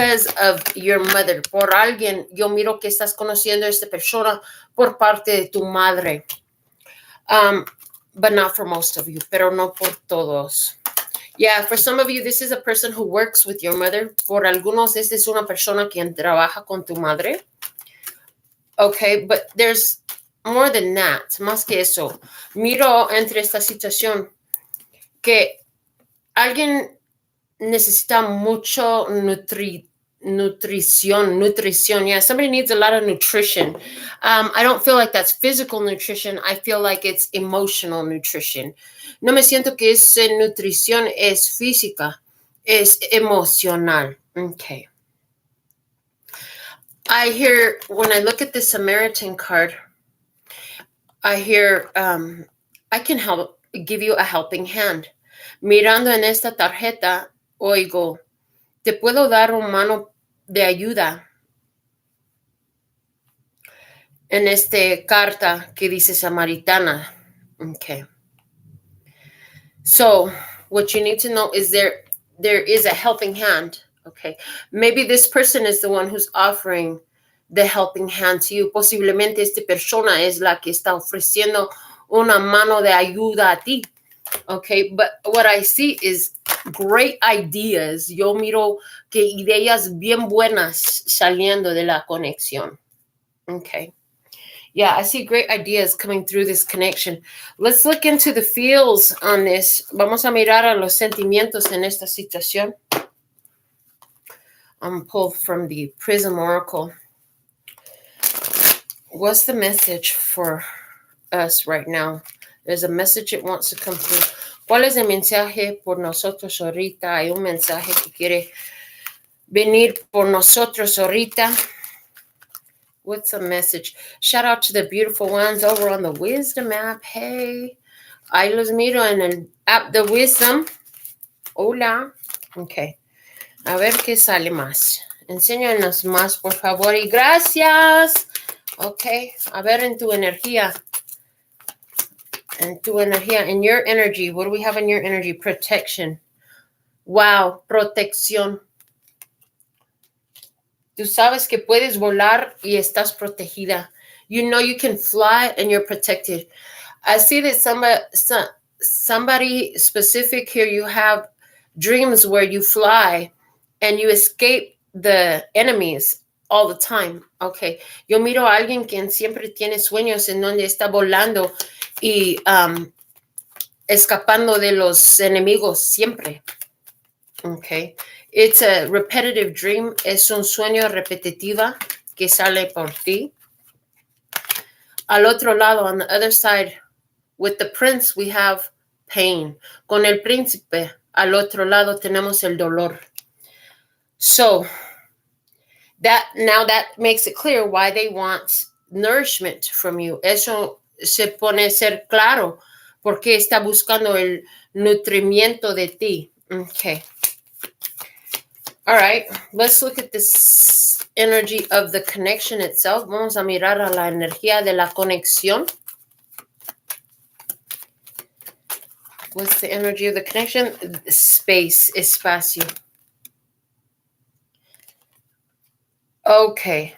because of your mother. Por alguien, yo miro que estás conociendo a esta persona por parte de tu madre. But not for most of you, pero no por todos. Yeah, for some of you, this is a person who works with your mother. Por algunos, esta es una persona quien trabaja con tu madre. Okay, but there's more than that, más que eso. Miro entre esta situación que alguien necesita mucho nutrición. Yeah, somebody needs a lot of nutrition. I don't feel like that's physical nutrition. I feel like it's emotional nutrition. No me siento que esa nutrición es física, es emocional. Okay. I hear, when I look at the Samaritan card, I hear, I can help, give you a helping hand. Mirando en esta tarjeta, oigo, te puedo dar una mano de ayuda. En esta carta que dice Samaritana. Okay. So, what you need to know is there is a helping hand. Okay. Maybe this person is the one who's offering the helping hand to you. Posiblemente esta persona es la que está ofreciendo una mano de ayuda a ti. Okay, but what I see is great ideas. Yo miro que ideas bien buenas saliendo de la conexión. Okay. Yeah, I see great ideas coming through this connection. Let's look into the feels on this. Vamos a mirar a los sentimientos en esta situación. I'm pulled from the Prism Oracle. What's the message for us right now? There's a message that wants to come through. ¿Cuál es el mensaje por nosotros ahorita? Hay un mensaje que quiere venir por nosotros ahorita. What's the message? Shout out to the beautiful ones over on the Wisdom app. Hey, ahí los miro en el app de Wisdom. Hola. Okay. A ver qué sale más. Enséñanos más, por favor. Y gracias. Okay. A ver en tu energía. In your energy, what do we have in your energy? Protection. Wow, protección. Tú sabes que puedes volar y estás protegida. You know you can fly and you're protected. I see that somebody specific here, you have dreams where you fly and you escape the enemies all the time. Okay. Yo miro a alguien quien siempre tiene sueños en donde está volando y escapando de los enemigos siempre. Okay. It's a repetitive dream. Es un sueño repetitiva que sale por ti. Al otro lado, on the other side, with the prince, we have pain. Con el príncipe, al otro lado, tenemos el dolor. So, that makes it clear why they want nourishment from you. Eso se pone a ser claro porque está buscando el nutrimiento de ti. Okay. All right. Let's look at this energy of the connection itself. Vamos a mirar a la energía de la conexión. What's the energy of the connection? Space, espacio. Okay.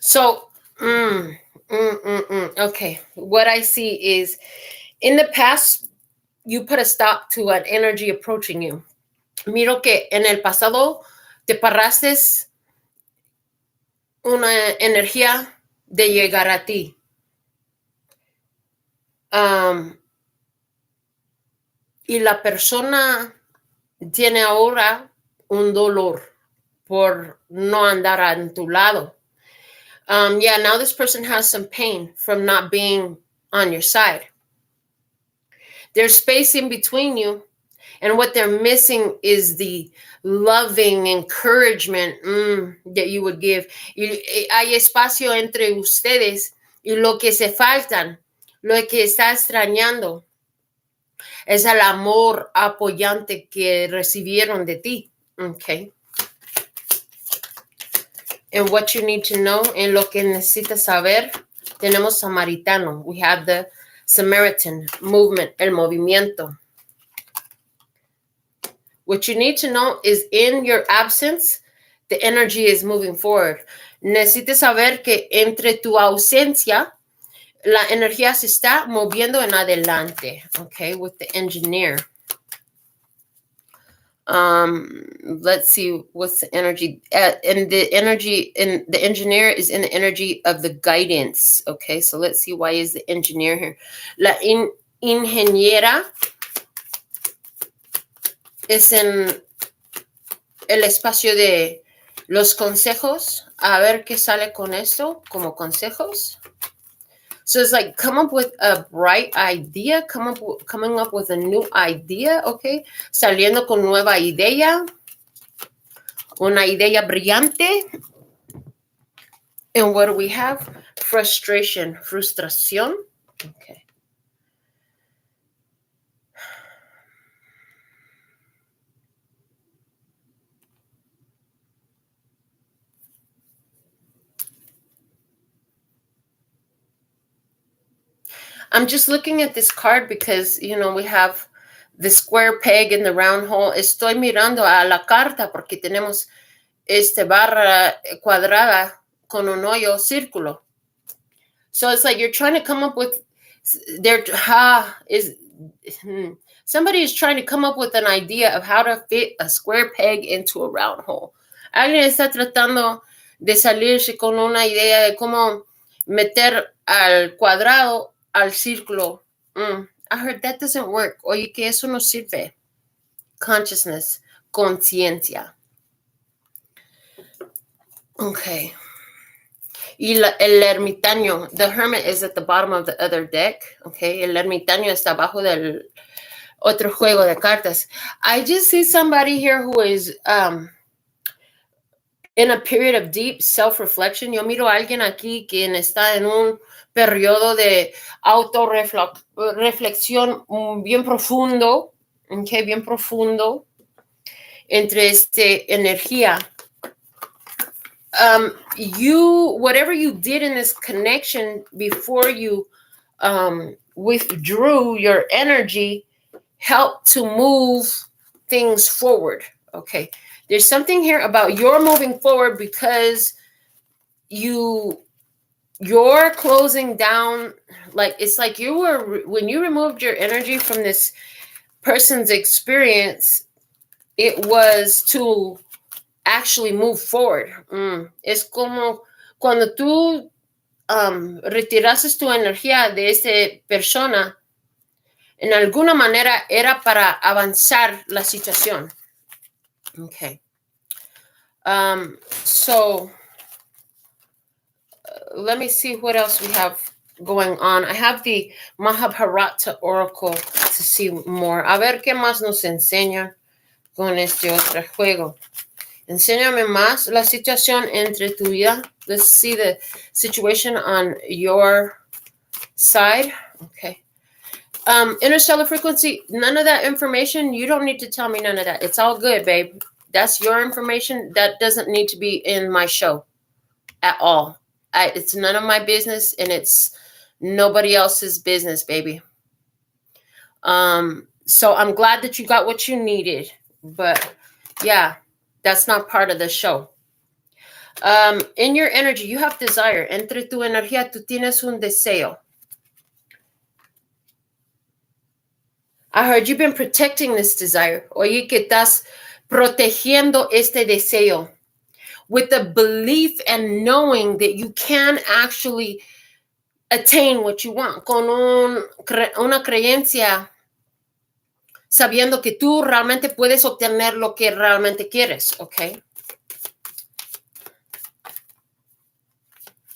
So, okay. What I see is, in the past, you put a stop to an energy approaching you. Miro que en el pasado te paraste una energía de llegar a ti. Y la persona tiene ahora un dolor por no andar a tu lado. Yeah, now this person has some pain from not being on your side. There's space in between you, and what they're missing is the loving encouragement that you would give. Hay espacio entre ustedes y lo que se faltan, lo que está extrañando, es el amor apoyante que recibieron de ti. Okay. And what you need to know, en lo que necesitas saber, tenemos Samaritano. We have the Samaritan movement, el movimiento. What you need to know is in your absence, the energy is moving forward. Necesitas saber que entre tu ausencia, la energía se está moviendo en adelante, okay, with the engineer. Let's see what's the energy, and the energy in the engineer is in the energy of the guidance. Okay, so let's see, why is the engineer here? La ingeniera es en el espacio de los consejos. A ver qué sale con esto como consejos. So it's like, come up with a bright idea, coming up with a new idea, okay? Saliendo con nueva idea, una idea brillante. And what do we have? Frustración. Okay. I'm just looking at this card because, you know, we have the square peg and the round hole. Estoy mirando a la carta porque tenemos barra cuadrada con un hoyo círculo. So it's like you're trying to come up with, somebody is trying to come up with an idea of how to fit a square peg into a round hole. Alguien está tratando de salirse con una idea de cómo meter al cuadrado al círculo. I heard that doesn't work. Oye, que eso no sirve. Consciousness, conciencia. Okay. Y el ermitaño, the hermit is at the bottom of the other deck. Okay. El ermitaño está abajo del otro juego de cartas. I just see somebody here who is in a period of deep self-reflection. Yo miro a alguien aquí quien está en un periodo de autorreflexión bien profundo, okay, bien profundo, entre energía. Whatever you did in this connection before you withdrew your energy helped to move things forward, okay? There's something here about you're moving forward because you're closing down, like it's like you were, when you removed your energy from this person's experience, it was to actually move forward. Es como cuando tú retiraste tu energía de esa persona, en alguna manera era para avanzar la situación. Okay. So let me see what else we have going on. I have the Mahabharata Oracle to see more. A ver qué más nos enseña con este otro juego. Enséñame más la situación entre tu vida. Let's see the situation on your side. Okay. Interstellar frequency, none of that information. You don't need to tell me none of that. It's all good, babe. That's your information. That doesn't need to be in my show at all. It's none of my business, and it's nobody else's business, baby. So I'm glad that you got what you needed, but yeah, that's not part of the show. In your energy, you have desire. Entre tu energía, tú tienes un deseo. I heard you've been protecting this desire. Oye, que estás protegiendo este deseo with the belief and knowing that you can actually attain what you want. Con una creencia, sabiendo que tú realmente puedes obtener lo que realmente quieres, okay?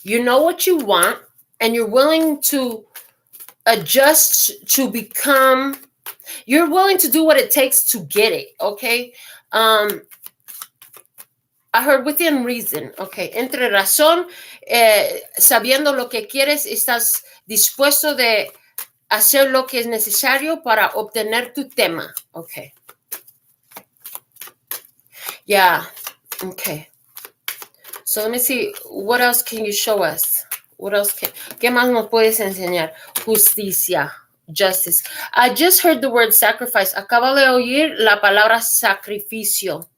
You know what you want, and you're willing to adjust to become... You're willing to do what it takes to get it, okay? I heard within reason, okay? Entre razón, sabiendo lo que quieres, estás dispuesto de hacer lo que es necesario para obtener tu tema, okay? Yeah, okay. So let me see, what else can you show us? What else ¿Qué más nos puedes enseñar? Justicia. Justice. I just heard the word sacrifice. Acabo de oír la palabra sacrificio.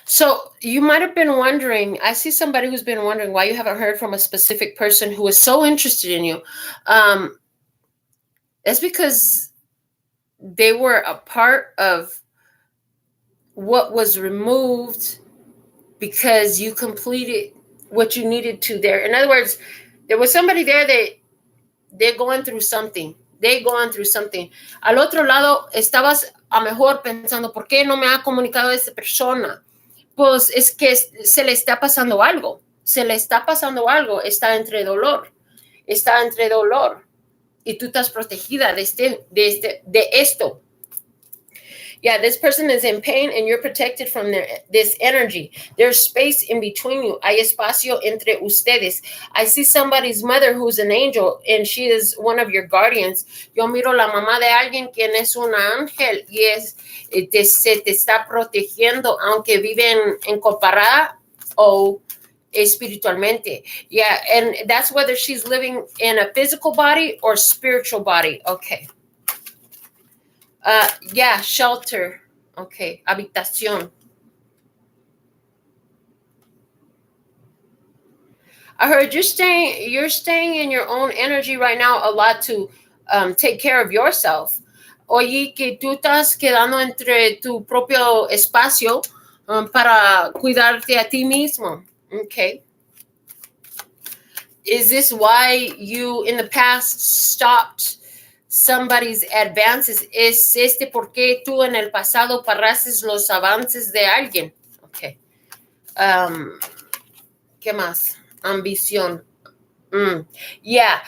So you might have been wondering, I see somebody who's been wondering why you haven't heard from a specific person who is so interested in you. That's because they were a part of what was removed because you completed what you needed to there. In other words, there was somebody there that they're going through something. They're going through something. Al otro lado, estabas a mejor pensando, ¿por qué no me ha comunicado esta persona? Pues es que se le está pasando algo. Se le está pasando algo. Está entre dolor. Está entre dolor. Y tú estás protegida de esto. Yeah, this person is in pain and you're protected from this energy. There's space in between you. Hay espacio entre ustedes. I see somebody's mother who's an angel and she is one of your guardians. Yo miro la mamá de alguien quien es un ángel y se te está protegiendo aunque viven en comparada o espiritualmente. Yeah, and that's whether she's living in a physical body or spiritual body. Okay. Yeah, shelter. Okay, habitación. I heard you're staying in your own energy right now a lot to take care of yourself. Oye, que tú estás quedando entre tu propio espacio para cuidarte a ti mismo. Okay. Is this why you in the past stopped somebody's advances? ¿Es por qué tú en el pasado paraste los avances de alguien? Okay. ¿Qué más? Ambición. Yeah,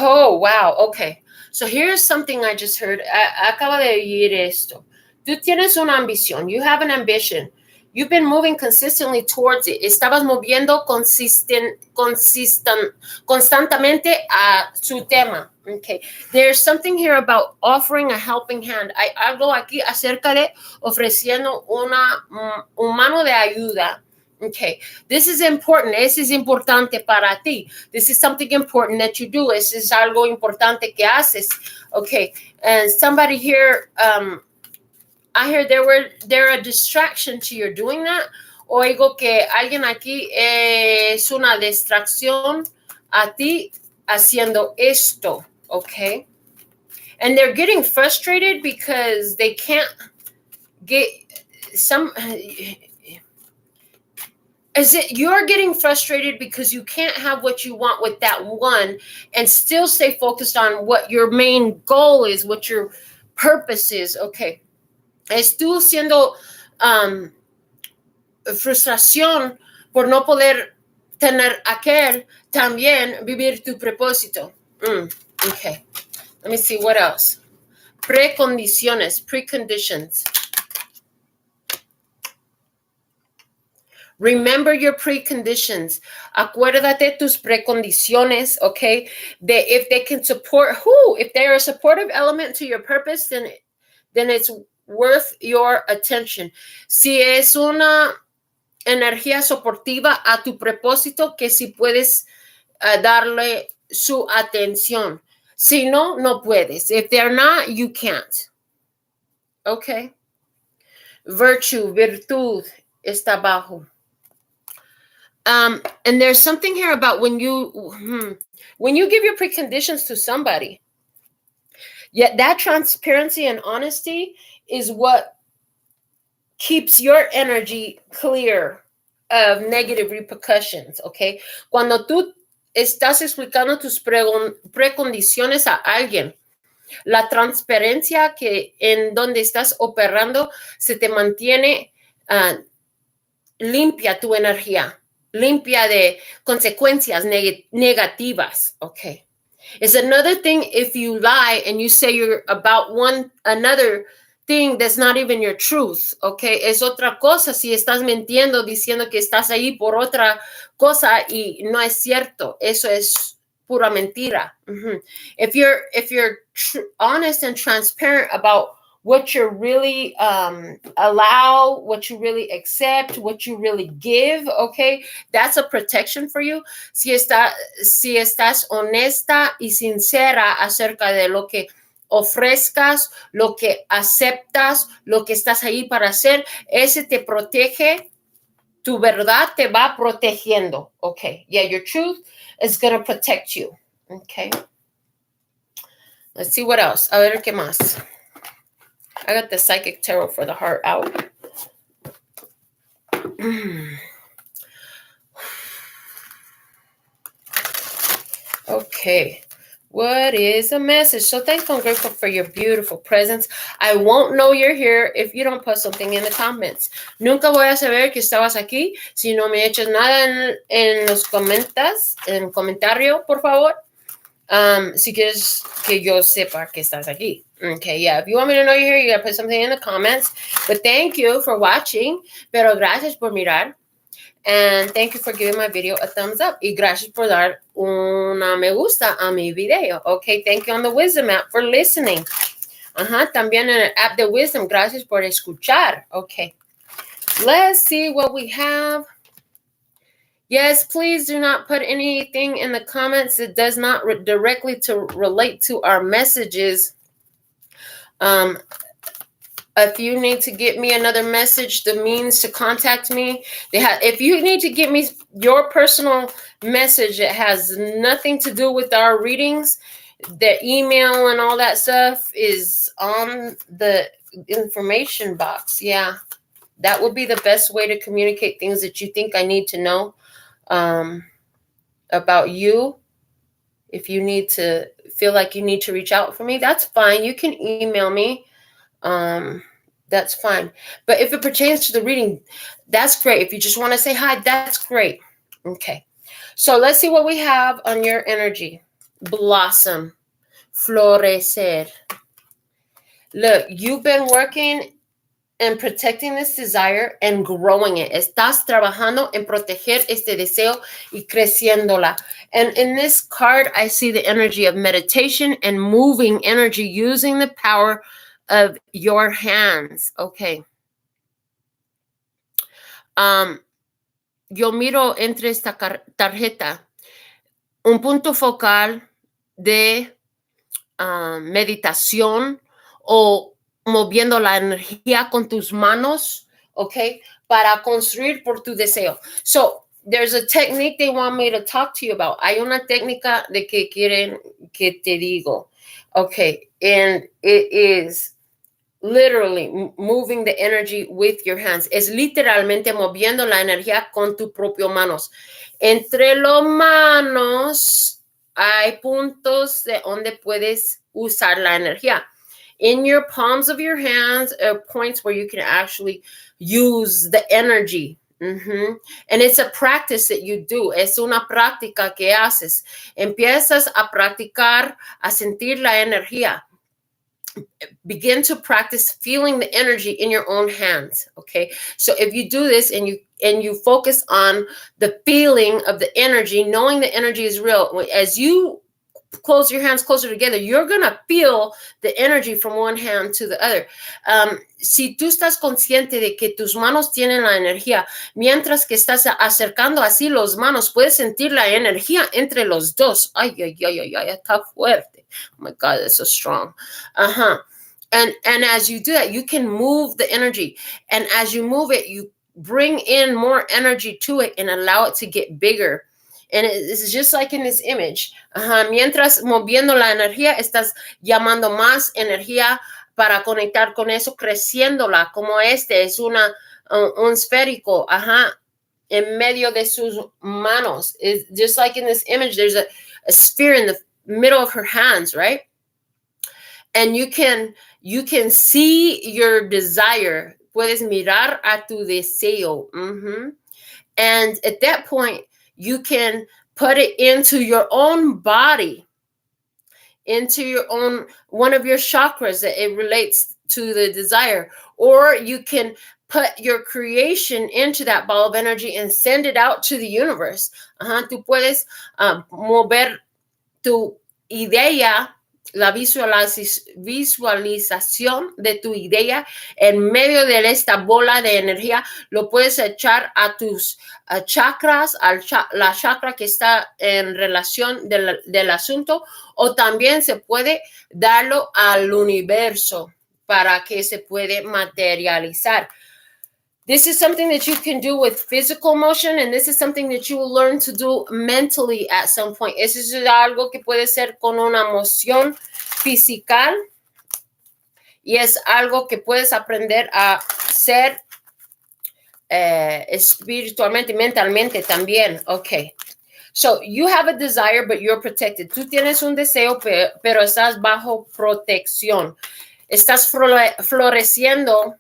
oh, wow, okay. So here's something I just heard. Acaba de oír esto. Tú tienes una ambición. You have an ambition. You've been moving consistently towards it. Estabas moviendo constantemente a su tema. Okay. There's something here about offering a helping hand. Hay algo aquí acerca de ofreciendo una mano de ayuda. Okay. This is important. This is importante para ti. This is something important that you do. This is algo importante que haces. Okay. And somebody here, I heard they're a distraction to your doing that. Oigo que alguien aquí es una distracción a ti haciendo esto, okay? And they're getting frustrated because they can't get you're getting frustrated because you can't have what you want with that one and still stay focused on what your main goal is, what your purpose is, okay? Estuvo siendo frustración por no poder tener aquel también vivir tu propósito. Okay. Let me see what else. Precondiciones. Remember your preconditions. Acuérdate tus precondiciones, okay? If they can support if they're a supportive element to your purpose, then it's worth your attention. Si es una energía soportiva a tu propósito, que si puedes darle su atención. Si no, no puedes. If they're not, you can't. Okay. Virtud, está abajo. And there's something here about when you give your preconditions to somebody, yet that transparency and honesty is what keeps your energy clear of negative repercussions, okay? Cuando tú estás explicando tus precondiciones a alguien, la transparencia que en donde estás operando se te mantiene limpia tu energía, limpia de consecuencias negativas, okay? It's another thing if you lie and you say you're about another thing that's not even your truth, okay? Es otra cosa si estás mintiendo diciendo que estás ahí por otra cosa y no es cierto. Eso es pura mentira. If you're honest and transparent about what you really allow, what you really accept, what you really give, okay? That's a protection for you. Si estás honesta y sincera acerca de lo que ofrezcas, lo que aceptas, lo que estás ahí para hacer, ese te protege. Tu verdad te va protegiendo. Okay. Yeah, your truth is going to protect you. Okay. Let's see what else. A ver qué más. I got the Psychic Tarot for the heart out. Okay. What is a message? So thankful and grateful for your beautiful presence. I won't know you're here if you don't put something in the comments. Nunca voy a saber que estabas aquí si no me echas nada en los comentario, por favor. Si quieres que yo sepa que estás aquí. Okay, yeah. If you want me to know you're here, you gotta put something in the comments. But thank you for watching. Pero gracias por mirar. And thank you for giving my video a thumbs up. Y gracias por dar una me gusta a mi video. Okay, thank you on the Wisdom app for listening. También en el app de Wisdom, gracias por escuchar. Okay, let's see what we have. Yes, please do not put anything in the comments that does not directly relate to our messages. If you need to get me another message, the means to contact me, if you need to get me your personal message that has nothing to do with our readings, the email and all that stuff is on the information box. Yeah, that would be the best way to communicate things that you think I need to know about you. If you need to feel like you need to reach out for me, that's fine. You can email me. That's fine. But if it pertains to the reading, that's great. If you just want to say hi, that's great. Okay. So let's see what we have on your energy. Blossom. Florecer. Look, you've been working and protecting this desire and growing it. Estás trabajando en proteger este deseo y creciéndola. And in this card, I see the energy of meditation and moving energy using the power of your hands. Okay. Yo miro entre esta tarjeta un punto focal de meditación o moviendo la energía con tus manos, okay, para construir por tu deseo. So, there's a technique they want me to talk to you about. Hay una técnica de que quieren que te digo. Okay, and it is literally moving the energy with your hands. Es literalmente moviendo la energía con tus propias manos. Entre los manos hay puntos de donde puedes usar la energía. In your palms of your hands are points where you can actually use the energy. And it's a practice that you do. Es una práctica que haces. Empiezas a practicar, a sentir la energía. Begin to practice feeling the energy in your own hands. Okay. So if you do this and you focus on the feeling of the energy, knowing the energy is real, as you close your hands closer together, you're going to feel the energy from one hand to the other. Si tú estás consciente de que tus manos tienen la energía, mientras que estás acercando así los manos, puedes sentir la energía entre los dos. Ay, está fuerte. Oh my God, that's so strong. And as you do that, you can move the energy. And as you move it, you bring in more energy to it and allow it to get bigger. And it's just like in this image. Mientras moviendo la energía, estás llamando más energía para conectar con eso, creciéndola, como este es un esférico, en medio de sus manos. It's just like in this image, there's a sphere in the middle of her hands, right? And you can see your desire. Puedes mirar a tu deseo. And at that point, you can put it into your own body, into your own, one of your chakras that it relates to the desire. Or you can put your creation into that ball of energy and send it out to the universe. Tú puedes mover tu idea la visualización de tu idea en medio de esta bola de energía. Lo puedes echar a tus chakras, la chakra que está en relación del asunto, o también se puede darlo al universo para que se puede materializar. This is something that you can do with physical motion, and this is something that you will learn to do mentally at some point. Eso es algo que puede ser con una emoción física, y es algo que puedes aprender a hacer espiritualmente y mentalmente también. Okay. So you have a desire, but you're protected. Tú tienes un deseo, pero estás bajo protección. Estás floreciendo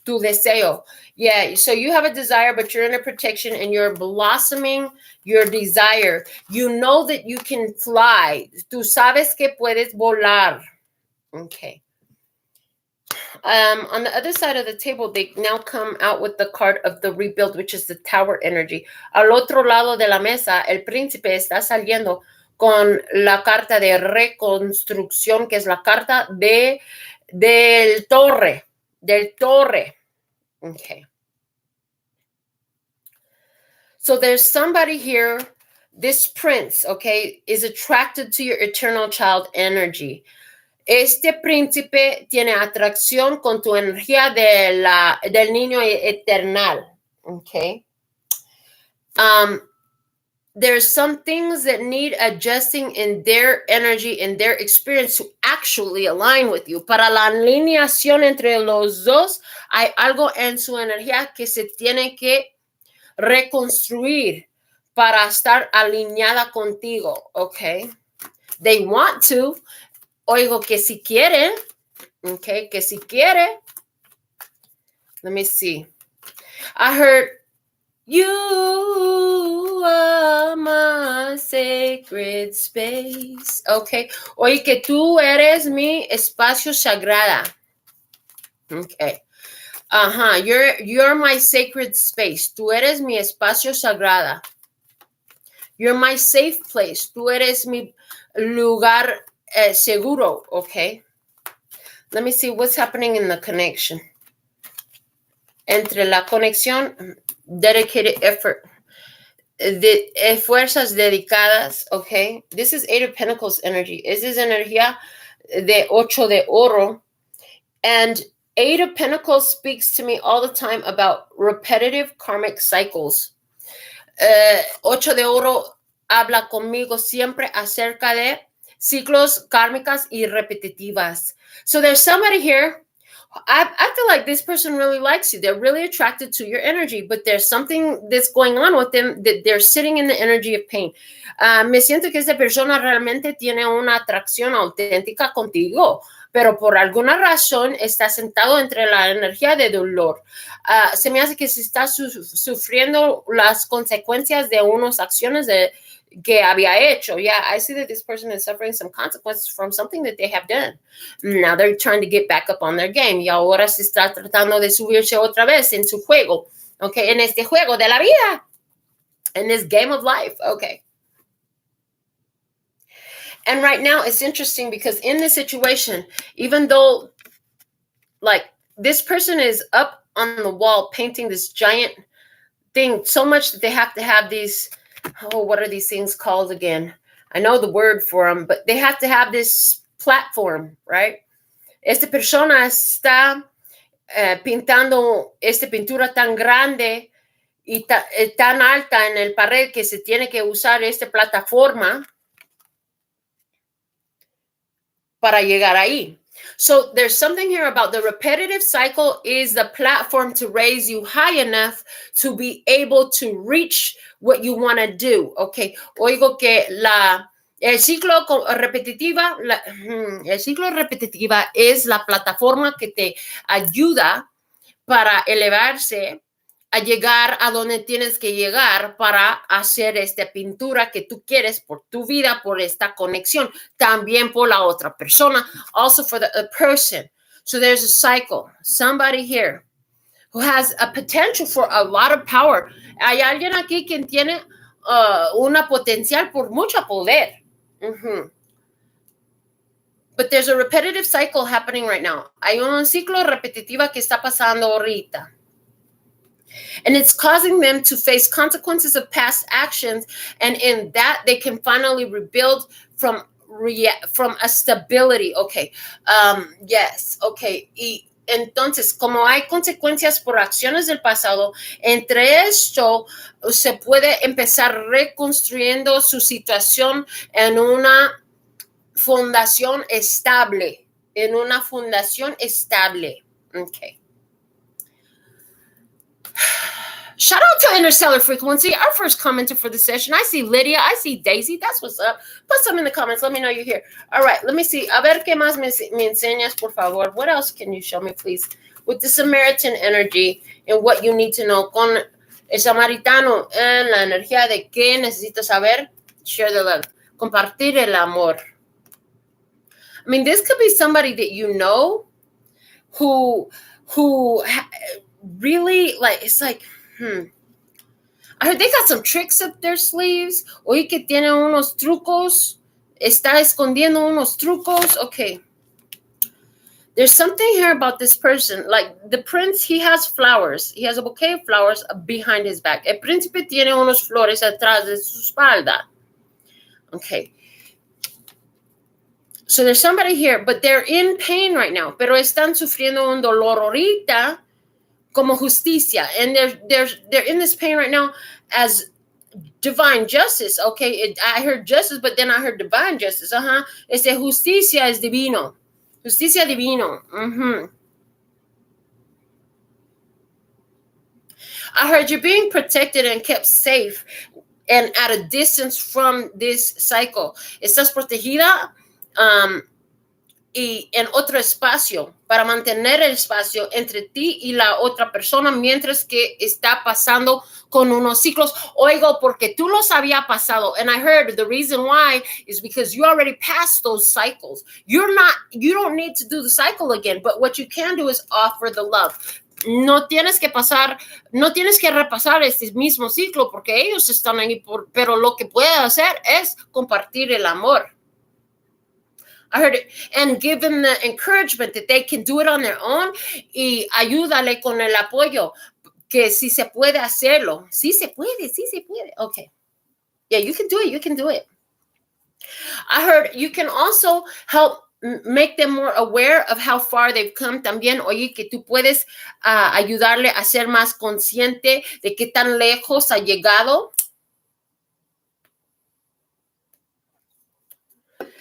tu deseo. Yeah, so you have a desire, but you're in a protection and you're blossoming your desire. You know that you can fly. Tú sabes que puedes volar. Okay. On the other side of the table, they now come out with the card of the rebuild, which is the tower energy. Al otro lado de la mesa, el príncipe está saliendo con la carta de reconstrucción, que es la carta del torre. Okay. So there's somebody here, this prince, okay, is attracted to your eternal child energy. Este príncipe tiene atracción con tu energía del niño eternal, okay? There's some things that need adjusting in their energy, in their experience to actually align with you. Para la alineación entre los dos, hay algo en su energía que se tiene que reconstruir para estar alineada contigo, okay? They want to. Oigo que si quieren, okay, que si quiere. Let me see. I heard, you are my sacred space. Okay. Oye, que tú eres mi espacio sagrada. Okay. You're my sacred space. Tú eres mi espacio sagrada. You're my safe place. Tú eres mi lugar seguro. Okay. Let me see what's happening in the connection. Entre la conexión, dedicated effort, fuerzas dedicadas, okay? This is Eight of Pentacles energy. This is energía de Ocho de Oro. And Eight of Pentacles speaks to me all the time about repetitive karmic cycles. Ocho de Oro habla conmigo siempre acerca de ciclos kármicas y repetitivas. So there's somebody here. I feel like this person really likes you. They're really attracted to your energy, but there's something that's going on with them that they're sitting in the energy of pain. Me siento que esta persona realmente tiene una atracción auténtica contigo, pero por alguna razón está sentado entre la energía de dolor. Se me hace que se está sufriendo las consecuencias de unas acciones que había hecho. Yeah, I see that this person is suffering some consequences from something that they have done. Now they're trying to get back up on their game. Y ahora se está tratando de subirse otra vez en su juego. Okay, en este juego de la vida. In this game of life. Okay. And right now it's interesting because in this situation, even though like this person is up on the wall painting this giant thing so much that they have to have these, what are these things called again? I know the word for them, but they have to have this platform, right? Esta persona está pintando esta pintura tan grande y tan alta en el pared que se tiene que usar esta plataforma para llegar ahí. So there's something here about the repetitive cycle is the platform to raise you high enough to be able to reach what you want to do. Okay. Oigo que el ciclo repetitiva es la plataforma que te ayuda para elevarse a llegar a donde tienes que llegar para hacer esta pintura que tú quieres por tu vida, por esta conexión, también por la otra persona, also for the person. So there's a cycle. Somebody here who has a potential for a lot of power. Hay alguien aquí que tiene una potencial por mucho poder. But there's a repetitive cycle happening right now. Hay un ciclo repetitivo que está pasando ahorita. And it's causing them to face consequences of past actions. And in that, they can finally rebuild from a stability. Okay. Yes. Okay. Y entonces, como hay consecuencias por acciones del pasado, entre esto se puede empezar reconstruyendo su situación en una fundación estable. En una fundación estable. Okay. Shout out to Interstellar Frequency, our first commenter for the session. I see Lydia. I see Daisy. That's what's up. Put some in the comments. Let me know you're here. All right, let me see. A ver qué más me enseñas, por favor. What else can you show me, please? With the Samaritan energy and what you need to know. Con el Samaritano en la energía de qué necesitas saber. Share the love. Compartir el amor. I mean, this could be somebody that you know who really, like, it's like, I heard they got some tricks up their sleeves. Oí que tiene unos trucos. Está escondiendo unos trucos. Okay. There's something here about this person. Like the prince, he has flowers. He has a bouquet of flowers behind his back. El príncipe tiene unos flores atrás de su espalda. Okay. So there's somebody here, but they're in pain right now. Pero están sufriendo un dolor ahorita. Como justicia, and they're in this pain right now as divine justice. Okay, I heard justice, but then I heard divine justice. Este justicia es divino. Justicia divino. I heard you're being protected and kept safe and at a distance from this cycle. Estás protegida y en otro espacio, para mantener el espacio entre ti y la otra persona mientras que está pasando con unos ciclos. Oigo, porque tú los había pasado. And I heard the reason why is because you already passed those cycles. You don't need to do the cycle again, but what you can do is offer the love. No tienes que repasar este mismo ciclo porque ellos están ahí, pero lo que puedes hacer es compartir el amor. I heard it, and give them the encouragement that they can do it on their own y ayúdale con el apoyo, que si se puede hacerlo. Sí se puede. Okay. Yeah, you can do it. I heard you can also help make them more aware of how far they've come también. Oye, que tú puedes ayudarle a ser más consciente de qué tan lejos ha llegado.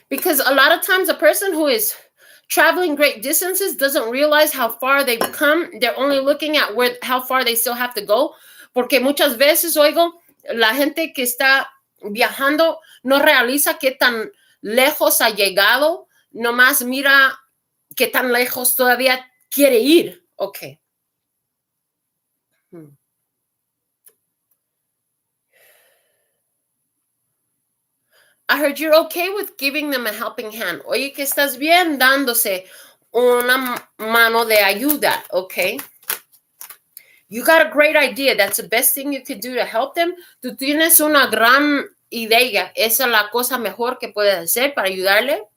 Because a lot of times a person who is traveling great distances doesn't realize how far they've come. They're only looking at how far they still have to go. Porque muchas veces, oigo, la gente que está viajando no realiza qué tan lejos ha llegado. Nomás mira qué tan lejos todavía quiere ir. Okay. I heard you're okay with giving them a helping hand. Oye, que estás bien dándose una mano de ayuda, okay? You got a great idea. That's the best thing you could do to help them. Tú tienes una gran idea. Esa es la cosa mejor que puedes hacer para ayudarle.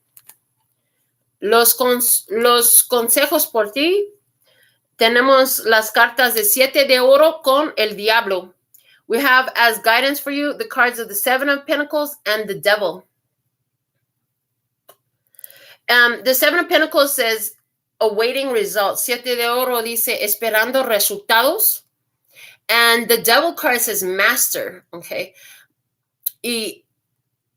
Los consejos por ti. Tenemos las cartas de 7 de oro con el diablo. We have as guidance for you the cards of the 7 of Pentacles and the Devil. The 7 of Pentacles says awaiting results. 7 de oro dice esperando resultados. And the Devil card says master. Okay. Y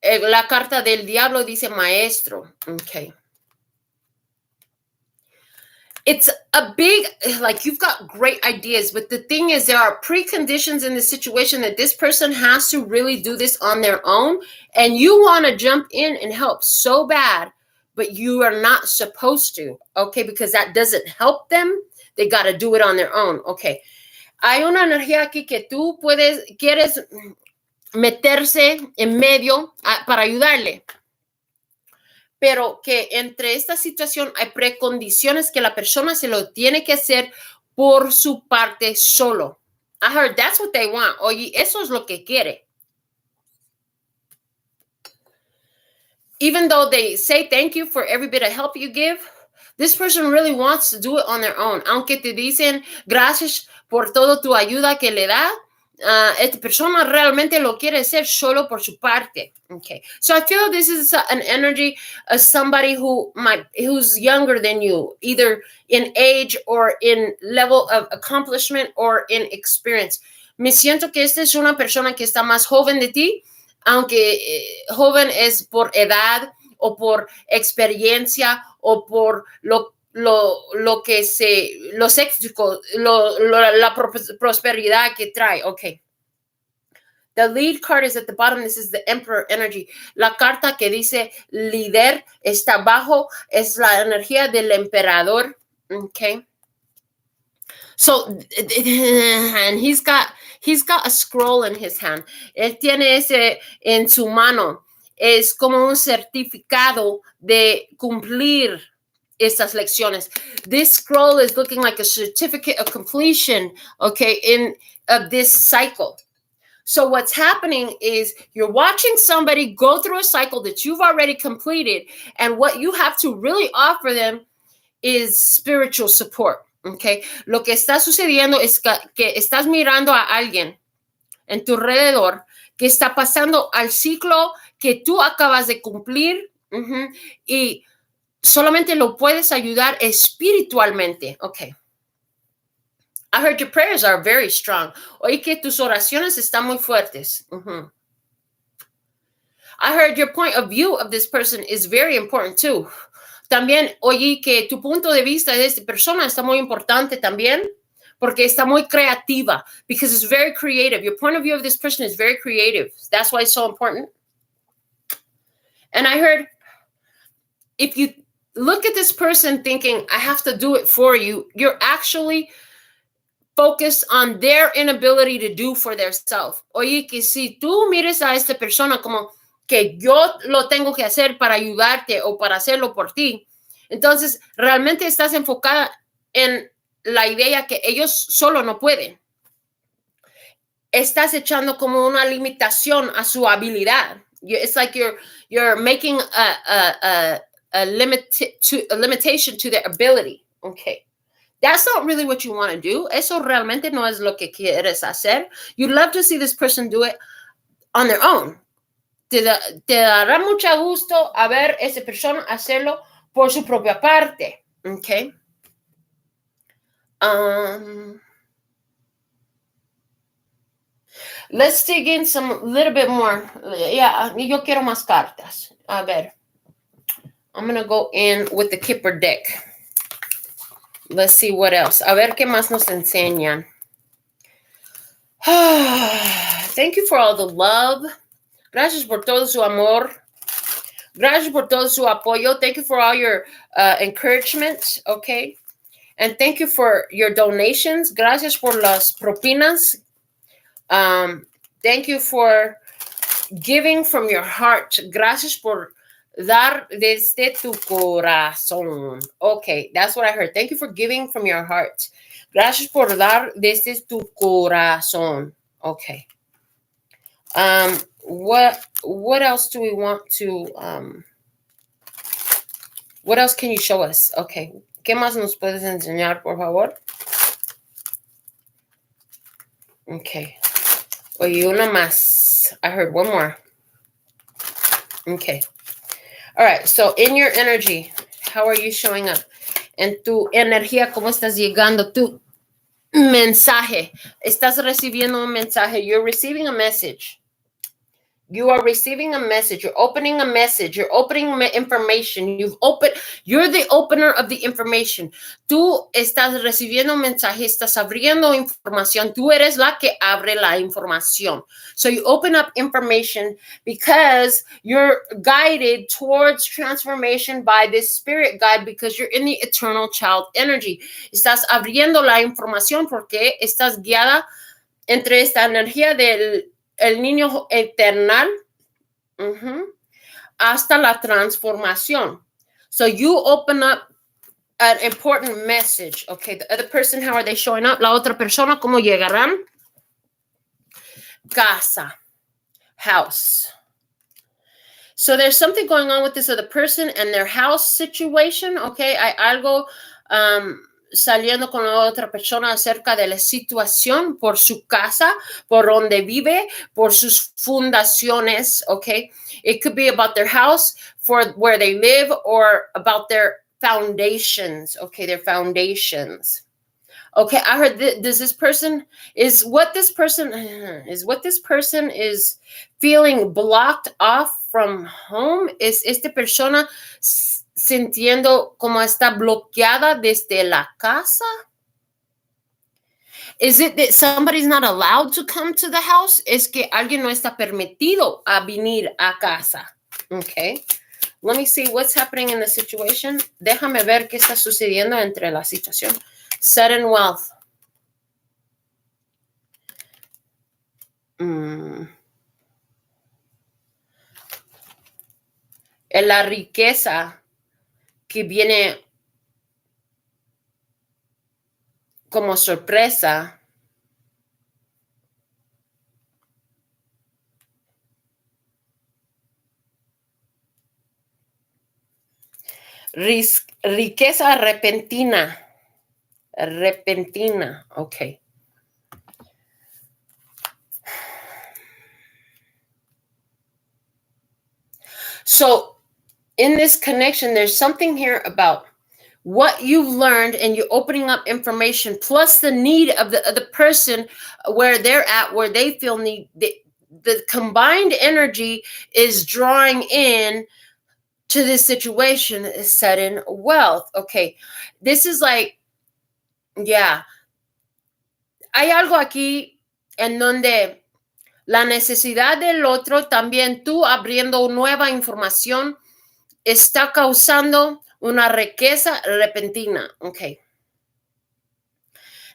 la carta del diablo dice maestro. Okay. It's a big, like, you've got great ideas, but the thing is there are preconditions in the situation that this person has to really do this on their own, and you want to jump in and help so bad, but you are not supposed to, okay, because that doesn't help them. They got to do it on their own, okay. Hay una energía aquí que tú quieres meterse en medio para ayudarle. Pero que entre esta situación hay precondiciones que la persona se lo tiene que hacer por su parte solo. I heard that's what they want. Oye, eso es lo que quiere. even though they say thank you for every bit of help you give, this person really wants to do it on their own. Aunque te dicen gracias por todo tu ayuda que le da, esta persona realmente lo quiere hacer solo por su parte. Okay, so I feel this is an energy of somebody who's younger than you, either in age or in level of accomplishment or in experience. Me siento que esta es una persona que está más joven de ti, aunque joven es por edad o por experiencia o por lo que los éxitos, la prosperidad que trae. Okay. The lead card is at the bottom. This is the Emperor energy. La carta que dice líder está abajo es la energía del emperador. Okay. So, and he's got a scroll in his hand. Él tiene ese en su mano. Es como un certificado de cumplir estas lecciones. This scroll is looking like a certificate of completion, okay, of this cycle. So what's happening is you're watching somebody go through a cycle that you've already completed, and what you have to really offer them is spiritual support, okay? Lo que está sucediendo es que estás mirando a alguien en tu alrededor que está pasando al ciclo que tú acabas de cumplir, y solamente lo puedes ayudar espiritualmente. Okay. I heard your prayers are very strong. Oí que tus oraciones están muy fuertes. I heard your point of view of this person is very important too. También oí que tu punto de vista de esta persona está muy importante también, porque está muy creativa, because it's very creative. Your point of view of this person is very creative. That's why it's so important. And I heard, if you look at this person thinking, I have to do it for you, you're actually focused on their inability to do for themselves. Oye, que si tú mires a esta persona como que yo lo tengo que hacer para ayudarte o para hacerlo por ti, entonces realmente estás enfocada en la idea que ellos solo no pueden. Estás echando como una limitación a su habilidad. It's like you're making a limitation to their ability. Okay. That's not really what you want to do. Eso realmente no es lo que quieres hacer. You'd love to see this person do it on their own. Te dará mucho gusto a ver esa persona hacerlo por su propia parte. Okay. Let's dig in a little bit more. Yeah, yo quiero más cartas. A ver. I'm going to go in with the Kipper deck. Let's see what else. A ver qué más nos enseñan. Thank you for all the love. Gracias por todo su amor. Gracias por todo su apoyo. Thank you for all your encouragement, okay? And thank you for your donations. Gracias por las propinas. Thank you for giving from your heart. Gracias por dar desde tu corazón. Okay, that's what I heard. Thank you for giving from your heart. Gracias por dar desde tu corazón. Okay. What else do we want to what else can you show us? Okay. ¿Qué más nos puedes enseñar, por favor? Okay. Oye, una más. I heard one more. Okay. All right. So in your energy, how are you showing up? En tu energía, ¿cómo estás llegando? Tu mensaje. Estás recibiendo un mensaje. You're receiving a message. You are receiving a message. You're opening a message. You're opening information. You're the opener of the information. Tú estás recibiendo un mensaje, estás abriendo información. Tú eres la que abre la información. So you open up information because you're guided towards transformation by this spirit guide, because you're in the eternal child energy. Estás abriendo la información porque estás guiada entre esta energía del el niño eternal hasta la transformación. So you open up an important message. Okay, the other person, how are they showing up? La otra persona, ¿cómo llegarán? Casa, house. So there's something going on with this other person and their house situation, okay? Hay algo saliendo con la otra persona acerca de la situación por su casa, por donde vive, por sus fundaciones, okay? It could be about their house, for where they live, or about their foundations, okay? Their foundations. Okay, I heard this person is feeling blocked off from home. Es esta persona sintiendo como está bloqueada desde la casa? Is it that somebody's not allowed to come to the house? Es que alguien no está permitido a venir a casa. Okay. Let me see what's happening in the situation. Déjame ver qué está sucediendo entre la situación. Sudden wealth. Es la riqueza que viene como sorpresa. Riqueza repentina. Repentina. Okay. So in this connection, there's something here about what you've learned and you're opening up information, plus the need of the person, where they're at, where they feel need. The combined energy is drawing in to this situation is sudden wealth. Okay. This is like, yeah. Hay algo aquí en donde la necesidad del otro, también tú abriendo nueva información, está causando una riqueza repentina. Okay.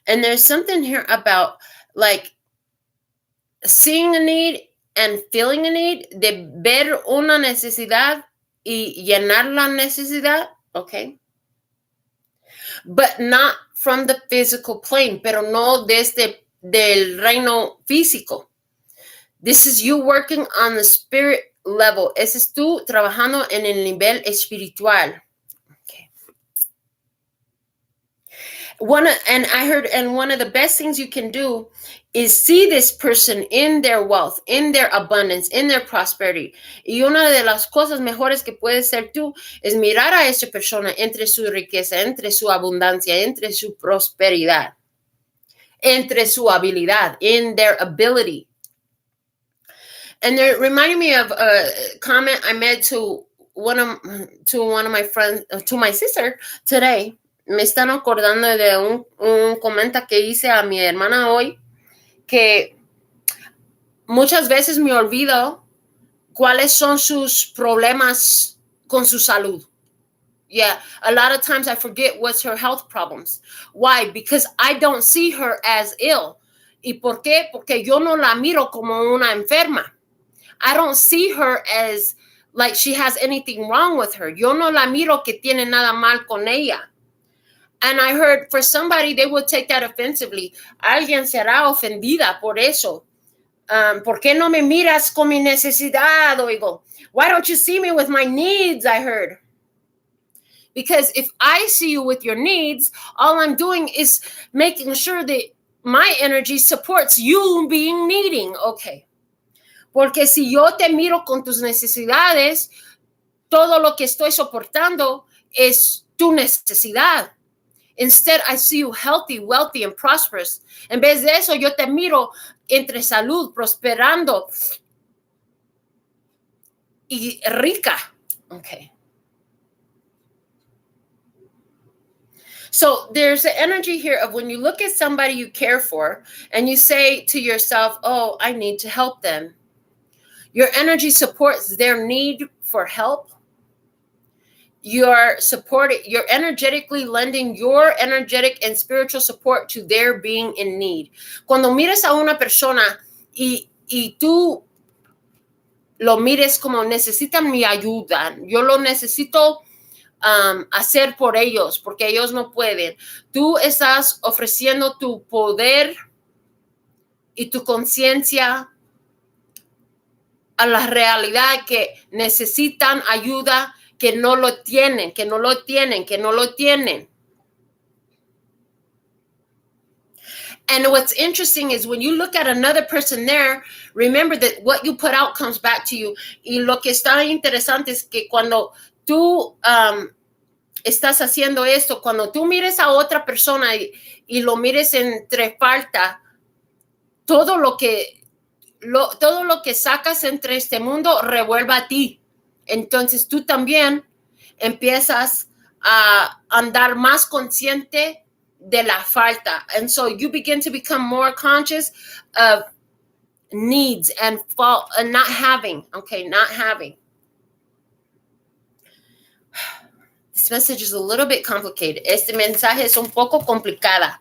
And there's something here about like seeing a need and feeling a need, de ver una necesidad y llenar la necesidad. Okay. But not from the physical plane, pero no desde del reino físico. This is you working on the spirit level. Ese es tú trabajando en el nivel espiritual. Okay. One of the best things you can do is see this person in their wealth, in their abundance, in their prosperity. Y una de las cosas mejores que puedes hacer tú es mirar a esa persona entre su riqueza, entre su abundancia, entre su prosperidad, entre su habilidad, in their ability. And they're reminding me of a comment I made to one of my friends, to my sister today. Me están acordando de un comentario que hice a mi hermana hoy, que muchas veces me olvido cuáles son sus problemas con su salud. Yeah, a lot of times I forget what's her health problems. Why? Because I don't see her as ill. ¿Y por qué? Porque yo no la miro como una enferma. I don't see her as like she has anything wrong with her. Yo no la miro que tiene nada mal con ella. And I heard for somebody, they would take that offensively. Alguien será ofendida por eso. ¿Por qué no me miras con mi necesidad? Oigo, why don't you see me with my needs? I heard. Because if I see you with your needs, all I'm doing is making sure that my energy supports you being needing. Okay. Porque si yo te miro con tus necesidades, todo lo que estoy soportando es tu necesidad. Instead, I see you healthy, wealthy, and prosperous. En vez de eso, yo te miro entre salud, prosperando y rica. Okay. So there's an energy here of when you look at somebody you care for and you say to yourself, oh, I need to help them. Your energy supports their need for help. You're energetically lending your energetic and spiritual support to their being in need. Cuando mires a una persona y tú lo mires como necesitan mi ayuda, yo lo necesito hacer por ellos porque ellos no pueden. Tú estás ofreciendo tu poder y tu conciencia a la realidad que necesitan ayuda, que no lo tienen, que no lo tienen, que no lo tienen. And what's interesting is when you look at another person there, remember that what you put out comes back to you. Y lo que está interesante es que cuando tú estás haciendo esto, cuando tú mires a otra persona y lo mires entre falta, todo lo que sacas entre este mundo revuelve a ti. Entonces tú también empiezas a andar más consciente de la falta. And so you begin to become more conscious of needs and fault and not having. This message is a little bit complicated. Este mensaje es un poco complicada.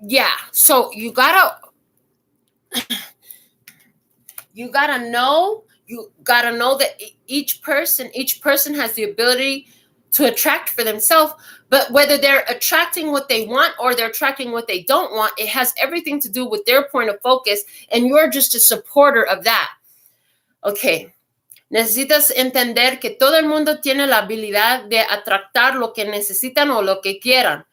Yeah, so you gotta know that each person has the ability to attract for themselves, but whether they're attracting what they want or they're attracting what they don't want, it has everything to do with their point of focus, and you're just a supporter of that. Okay. Necesitas entender que todo el mundo tiene la habilidad de atractar lo que necesitan o lo que quieran.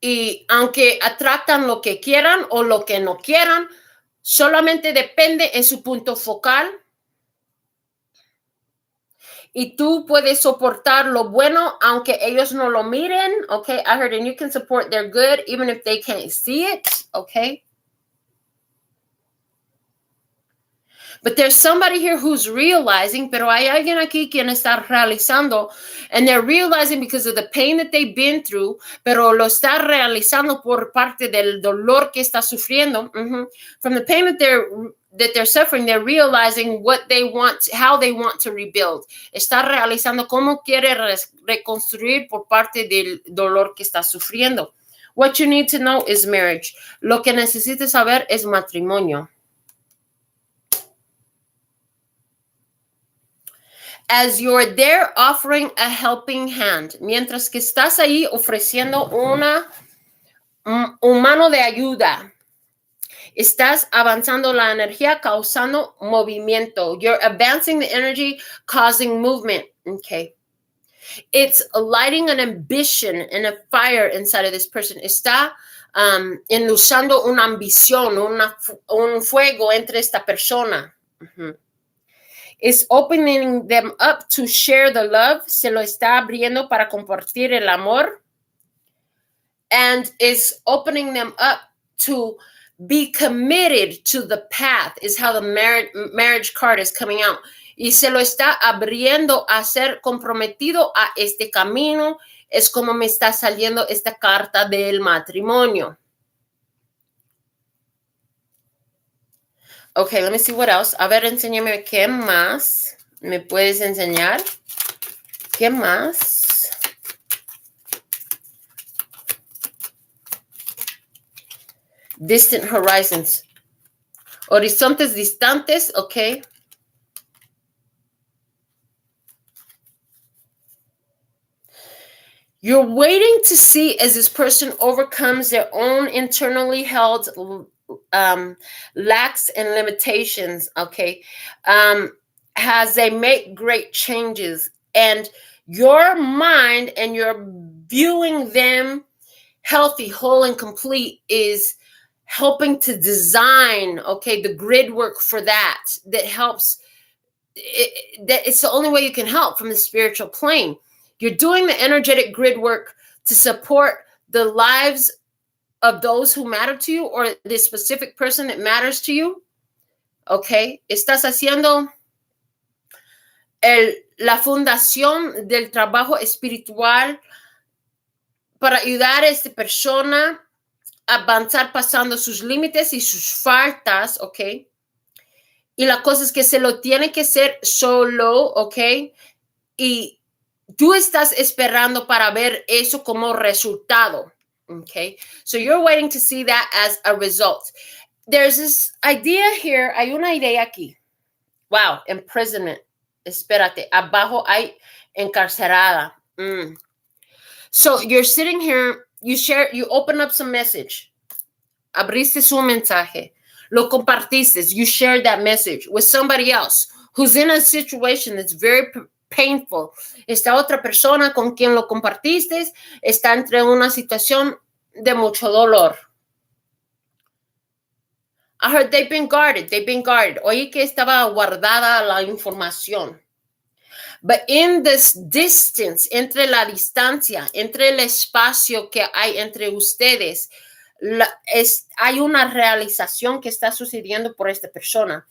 Y aunque atractan lo que quieran o lo que no quieran, solamente depende en su punto focal. Y tú puedes soportar lo bueno aunque ellos no lo miren. Okay, I heard, and you can support their good even if they can't see it. Okay. But there's somebody here who's realizing, pero hay alguien aquí quien está realizando, and they're realizing because of the pain that they've been through, pero lo está realizando por parte del dolor que está sufriendo. From the pain that they're suffering, they're realizing what they want, how they want to rebuild. Está realizando cómo quiere reconstruir por parte del dolor que está sufriendo. What you need to know is marriage. Lo que necesitas saber es matrimonio. As you're there offering a helping hand, mientras que estás ahí ofreciendo un mano de ayuda, estás avanzando la energía, causando movimiento. You're advancing the energy, causing movement. Okay. It's lighting an ambition and a fire inside of this person. Está enluzando una ambición, un fuego entre esta persona. Is opening them up to share the love. Se lo está abriendo para compartir el amor. And is opening them up to be committed to the path, is how the marriage card is coming out. Y se lo está abriendo a ser comprometido a este camino. Es como me está saliendo esta carta del matrimonio. Okay, let me see what else. A ver, enséñame qué más me puedes enseñar. ¿Qué más? Distant horizons. Horizontes distantes, okay. You're waiting to see as this person overcomes their own internally held lacks and limitations, okay, as they make great changes, and your mind and your viewing them healthy, whole, and complete is helping to design, okay, the grid work for that helps. That it's the only way you can help from the spiritual plane. You're doing the energetic grid work to support the lives of those who matter to you or the specific person that matters to you. Okay. Estás haciendo la fundación del trabajo espiritual para ayudar a esta persona a avanzar pasando sus límites y sus faltas. Okay. Y la cosa es que se lo tiene que hacer solo. Okay. Y tú estás esperando para ver eso como resultado. Okay, so you're waiting to see that as a result. There's this idea here. Hay una idea aquí. Wow, imprisonment. Espérate, abajo hay encarcerada. So you're sitting here, you open up some message. Abriste su mensaje. lo compartiste. You shared that message with somebody else who's in a situation that's very painful. Esta otra persona con quien lo compartiste está entre una situación de mucho dolor. I heard they've been guarded. Oí que estaba guardada la información. But in this distance, entre la distancia, entre el espacio que hay entre ustedes, hay una realización que está sucediendo por esta persona.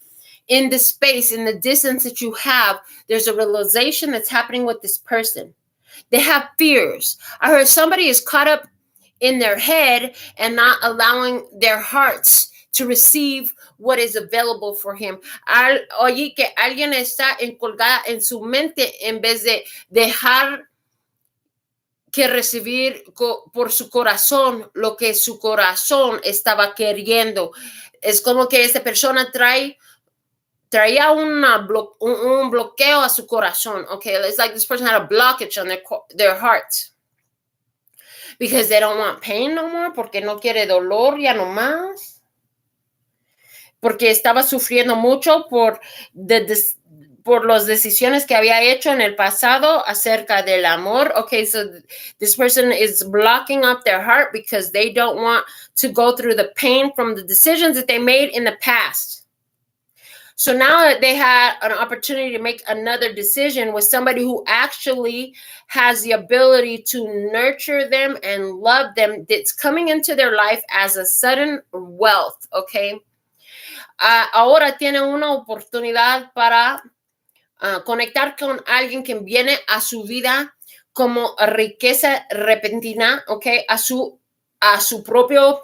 In the space, in the distance that you have, there's a realization that's happening with this person. They have fears. I heard somebody is caught up in their head and not allowing their hearts to receive what is available for him. Oye, que alguien está encolgada en su mente en vez de dejar que recibir por su corazón lo que su corazón estaba queriendo. Es como que esta persona traía un bloqueo a su corazón. Okay, it's like this person had a blockage on their heart. Because they don't want pain no more, porque no quiere dolor ya no más. Porque estaba sufriendo mucho por las decisiones que había hecho en el pasado acerca del amor. Okay, so this person is blocking up their heart because they don't want to go through the pain from the decisions that they made in the past. So now that they had an opportunity to make another decision with somebody who actually has the ability to nurture them and love them, that's coming into their life as a sudden wealth, okay? Ahora tienen una oportunidad para conectar con alguien que viene a su vida como riqueza repentina, okay, a su propio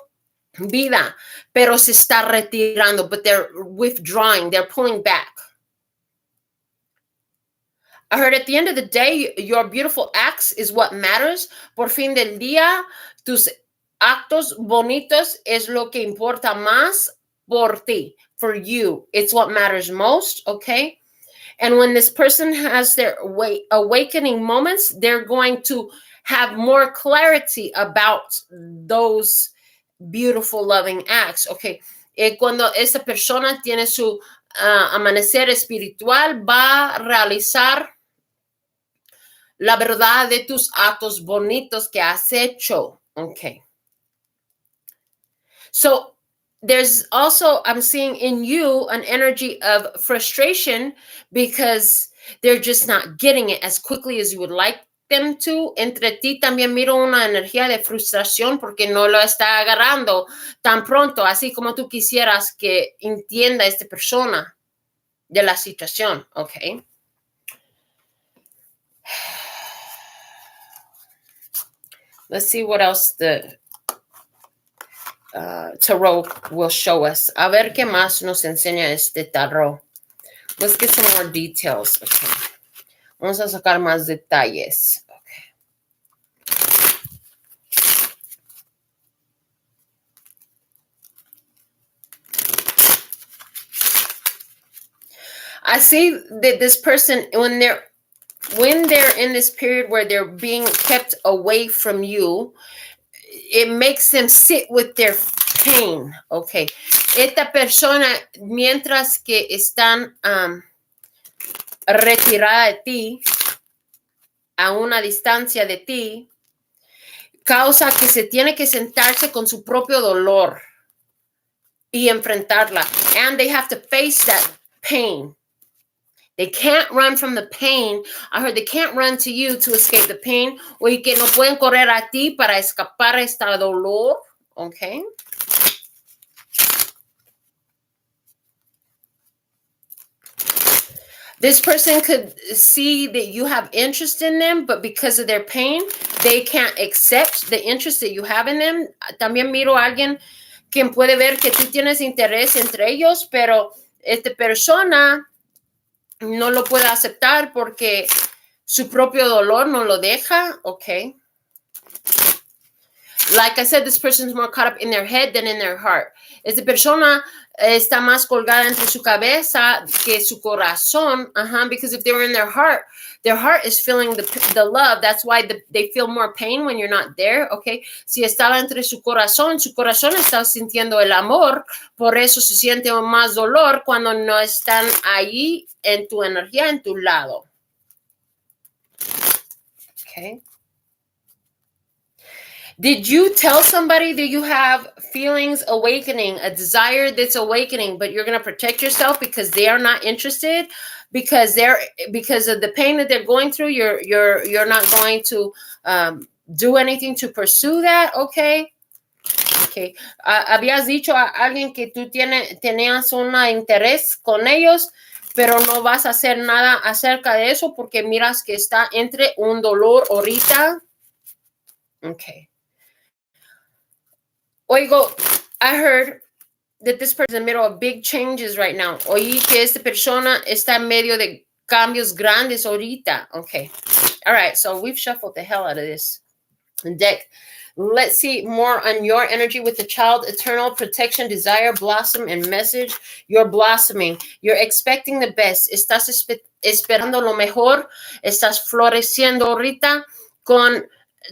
vida, pero se está retirando, but they're withdrawing, they're pulling back. I heard at the end of the day, your beautiful acts is what matters. Por fin del día, tus actos bonitos es lo que importa más por ti, for you. It's what matters most, okay? And when this person has their awakening moments, they're going to have more clarity about those beautiful loving acts. Okay. Cuando esa persona tiene su amanecer espiritual, va a realizar la verdad de tus actos bonitos que has hecho. Okay. So there's also, I'm seeing in you an energy of frustration because they're just not getting it as quickly as you would like them to. Entre ti también miro una energía de frustración porque no lo está agarrando tan pronto, así como tú quisieras que entienda esta persona de la situación, okay? Let's see what else the tarot will show us. A ver qué más nos enseña este tarot. Let's get some more details. Okay. Vamos a sacar más detalles. Okay. I see that this person, when they're in this period where they're being kept away from you, it makes them sit with their pain, okay. Esta persona, mientras que están retirada de ti, a una distancia de ti, causa que se tiene que sentarse con su propio dolor y enfrentarla. And they have to face that pain. They can't run from the pain. I heard they can't run to you to escape the pain. O que no pueden correr a ti para escapar este dolor. Okay. This person could see that you have interest in them, but because of their pain, they can't accept the interest that you have in them. También miro a alguien quien puede ver que tú tienes interés entre ellos, pero esta persona no lo puede aceptar porque su propio dolor no lo deja, ok. Like I said, this person's more caught up in their head than in their heart. Esta persona está más colgada entre su cabeza que su corazón. Because if they were in their heart is feeling the love. That's why they feel more pain when you're not there, okay? Si estaba entre su corazón está sintiendo el amor, por eso se siente más dolor cuando no están ahí en tu energía, en tu lado. Okay. Did you tell somebody that you have feelings awakening, a desire that's awakening, but you're going to protect yourself because they are not interested, because of the pain that they're going through, you're not going to do anything to pursue that, okay? Okay. Habías dicho a alguien que tú tenías un interés con ellos, pero no vas a hacer nada acerca de eso porque miras que está entre un dolor ahorita. Okay. Oigo, I heard that this person is in the middle of big changes right now. Oí que esta persona está en medio de cambios grandes ahorita. Okay. All right. So we've shuffled the hell out of this deck. Let's see more on your energy with the child, eternal protection, desire, blossom, and message. You're blossoming. You're expecting the best. Estás esperando lo mejor. Estás floreciendo ahorita con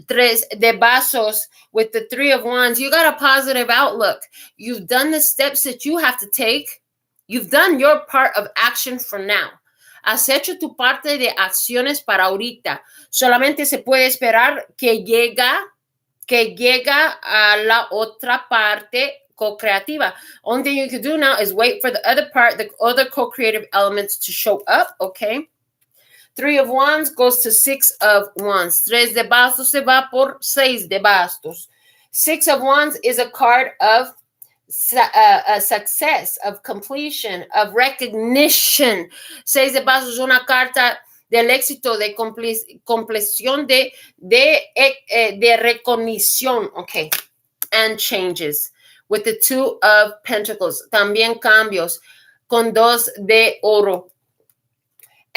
3 de vasos with the 3 of wands. You got a positive outlook. You've done the steps that you have to take. You've done your part of action for now. Has hecho tu parte de acciones para ahorita. Solamente se puede esperar que llega a la otra parte co-creativa. Only thing you can do now is wait for the other part, the other co-creative elements to show up, okay? 3 of wands goes to 6 of wands. 3 de bastos se va por 6 de bastos. 6 of wands is a card of success, of completion, of recognition. 6 de bastos es una carta del éxito, de compleción, de recognición, okay, and changes. With the 2 of pentacles, también cambios, con 2 de oro.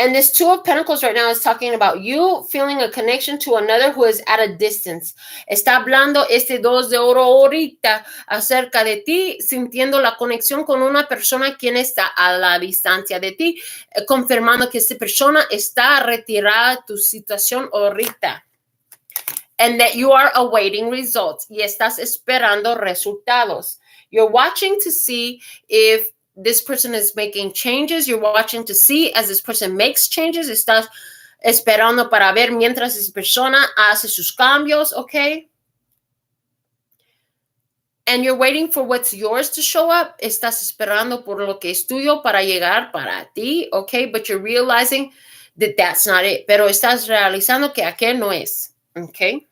And this 2 of pentacles right now is talking about you feeling a connection to another who is at a distance. Está hablando este 2 de oro ahorita acerca de ti, sintiendo la conexión con una persona quien está a la distancia de ti, confirmando que esta persona está retirada de tu situación ahorita. And that you are awaiting results. Y estás esperando resultados. You're watching to see if this person is making changes. You're watching to see as this person makes changes. Estás esperando para ver mientras esa persona hace sus cambios, okay? And you're waiting for what's yours to show up. Estás esperando por lo que es tuyo para llegar para ti, okay? But you're realizing that that's not it. Pero estás realizando que aquel no es, okay?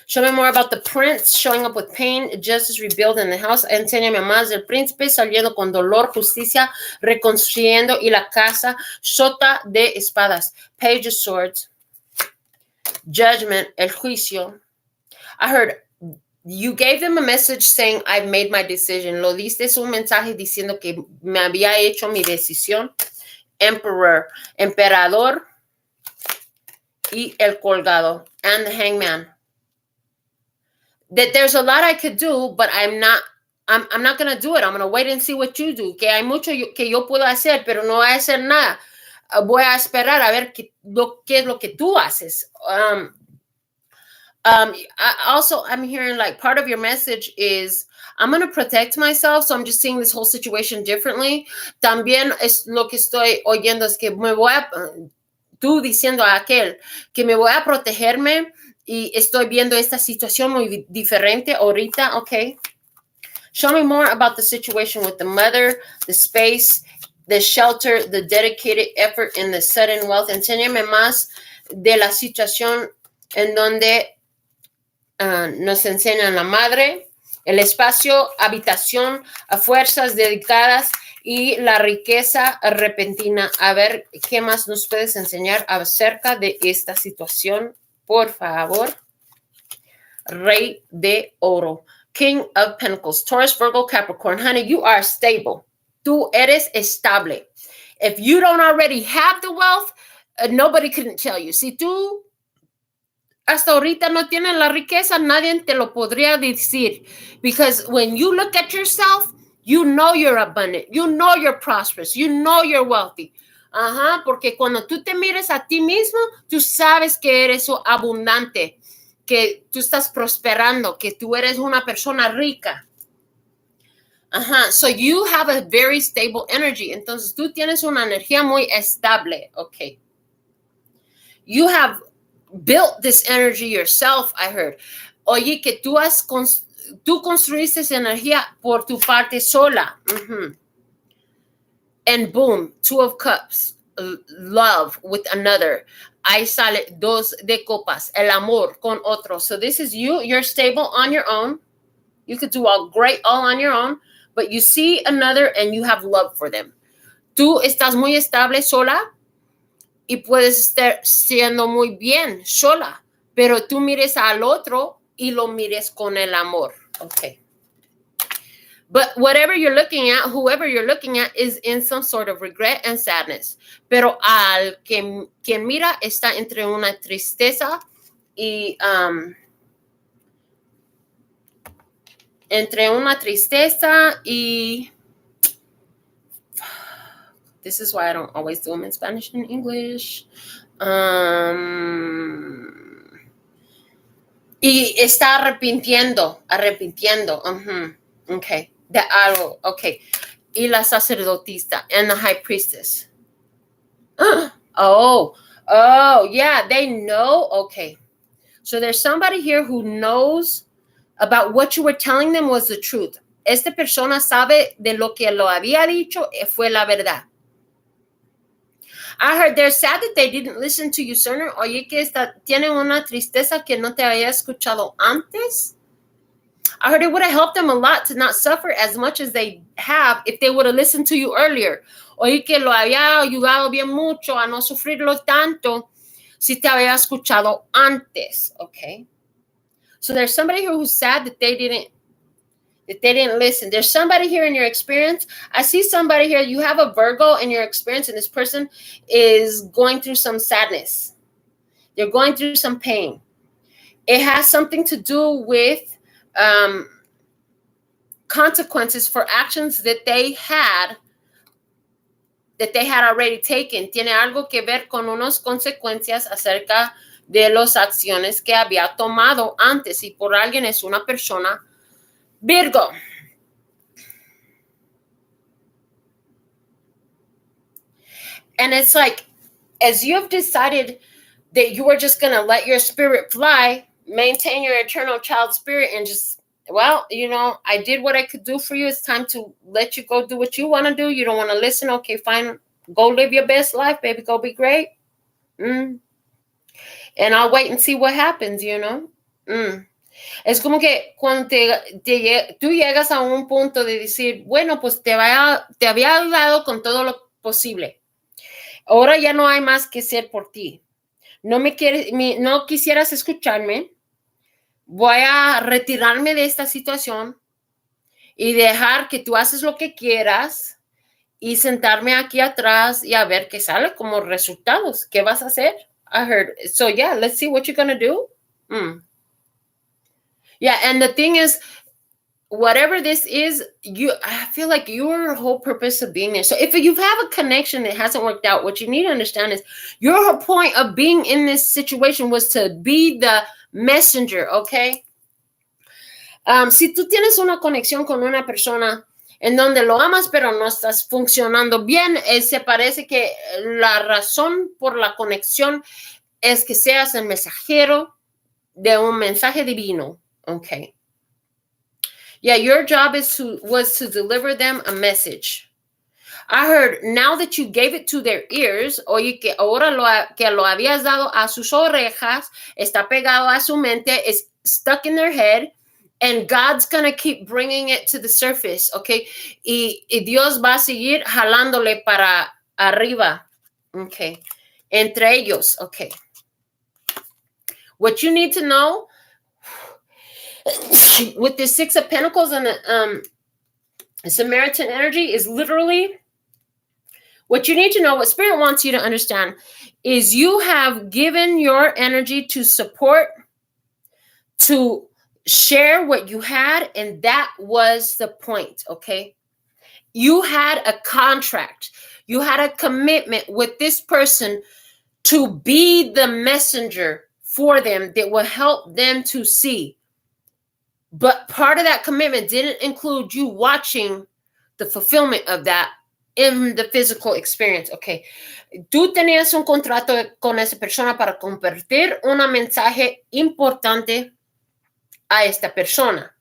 Show me more about the prince showing up with pain, justice revealed in the house. Enséñame más del príncipe saliendo con dolor, justicia, reconstruyendo y la casa, sota de espadas. Page of swords, judgment, el juicio. I heard you gave them a message saying, I've made my decision. Lo diste un mensaje diciendo que me había hecho mi decisión. Emperor, emperador y el colgado. And the hangman. That there's a lot I could do, but I'm not going to do it. I'm going to wait and see what you do. Que hay mucho que yo puedo hacer, pero no voy a hacer nada. Voy a esperar a ver qué es lo que tú haces. I'm hearing like part of your message is I'm going to protect myself, so I'm just seeing this whole situation differently. También es lo que estoy oyendo es que tú diciendo a aquel que me voy a protegerme. Y estoy viendo esta situación muy diferente ahorita, okay? Show me more about the situation with the mother, the space, the shelter, the dedicated effort, and the sudden wealth. Enséñame más de la situación en donde nos enseñan la madre, el espacio, habitación, a fuerzas dedicadas y la riqueza repentina. A ver, ¿qué más nos puedes enseñar acerca de esta situación? Por favor. Rey de oro. King of Pentacles. Taurus, Virgo, Capricorn. Honey, you are stable. Tú eres estable. If you don't already have the wealth, nobody couldn't tell you. Si tú hasta ahorita no tienen la riqueza, nadie te lo podría decir. Because when you look at yourself, you know you're abundant, you know you're prosperous, you know you're wealthy. Ajá, porque cuando tú te mires a ti mismo, tú sabes que eres abundante, que tú estás prosperando, que tú eres una persona rica. Ajá, so you have a very stable energy. Entonces tú tienes una energía muy estable. Okay. You have built this energy yourself, I heard. Oye, que tú construiste esa energía por tu parte sola. Mm-hmm. And boom, 2 of cups, love with another. Ahí sale 2 de copas, el amor con otro. So this is you, you're stable on your own. You could do all great all on your own, but you see another and you have love for them. Tú estás muy estable sola y puedes estar siendo muy bien sola, pero tú mires al otro y lo mires con el amor. Okay. But whatever you're looking at, whoever you're looking at is in some sort of regret and sadness. Pero al quien mira está entre una tristeza y entre una tristeza y this is why I don't always do them in Spanish and English. Y está arrepintiendo. Uh-huh. Okay. De algo. Okay. Y la sacerdotisa and the high priestess. Oh, yeah, they know. Okay. So there's somebody here who knows about what you were telling them was the truth. Esta persona sabe de lo que lo había dicho fue la verdad. I heard they're sad that they didn't listen to you sooner. Oye, que tienen una tristeza que no te había escuchado antes. I heard it would have helped them a lot to not suffer as much as they have if they would have listened to you earlier. Oye, que lo había ayudado bien mucho a no sufrirlo tanto si te había escuchado antes. Okay. So there's somebody here who's sad that they didn't listen. There's somebody here in your experience. I see somebody here. You have a Virgo in your experience, and this person is going through some sadness. They're going through some pain. It has something to do with consequences for actions that they had already taken. Tiene algo que ver con unas consecuencias acerca de las acciones que había tomado antes, y por alguien es una persona Virgo. And it's like, as you have decided that you are just going to let your spirit fly, maintain your eternal child spirit, and just, well, I did what I could do for you. It's time to let you go do what you want to do. You don't want to listen. Okay, fine. Go live your best life, baby. Go be great. And I'll wait and see what happens, Es como que cuando tú llegas a un punto de decir, bueno, pues te había ayudado con todo lo posible. Ahora ya no hay más que hacer por ti. No quisieras escucharme. Voy a retirarme de esta situación y dejar que tú haces lo que quieras y sentarme aquí atrás y a ver qué sale como resultados. ¿Qué vas a hacer? I heard. So yeah, let's see what you're going to do. Yeah, and the thing is, whatever this is, I feel like your whole purpose of being there. So if you have a connection that hasn't worked out, what you need to understand is your whole point of being in this situation was to be the messenger, okay? Si tú tienes una conexión con una persona en donde lo amas, pero no estás funcionando bien, se parece que la razón por la conexión es que seas el mensajero de un mensaje divino, okay? Yeah, your job was to deliver them a message. I heard, now that you gave it to their ears, oye, que ahora que lo habías dado a sus orejas, está pegado a su mente, is stuck in their head, and God's going to keep bringing it to the surface, okay? Y Dios va a seguir jalándole para arriba, okay? Entre ellos, okay? What you need to know with the Six of Pentacles and the Samaritan energy is literally What you need to know, what Spirit wants you to understand, is you have given your energy to support, to share what you had, and that was the point, okay? You had a contract. You had a commitment with this person to be the messenger for them that will help them to see. But part of that commitment didn't include you watching the fulfillment of that in the physical experience. Okay, tú tenías un contrato con esa persona para compartir un mensaje importante a esta persona.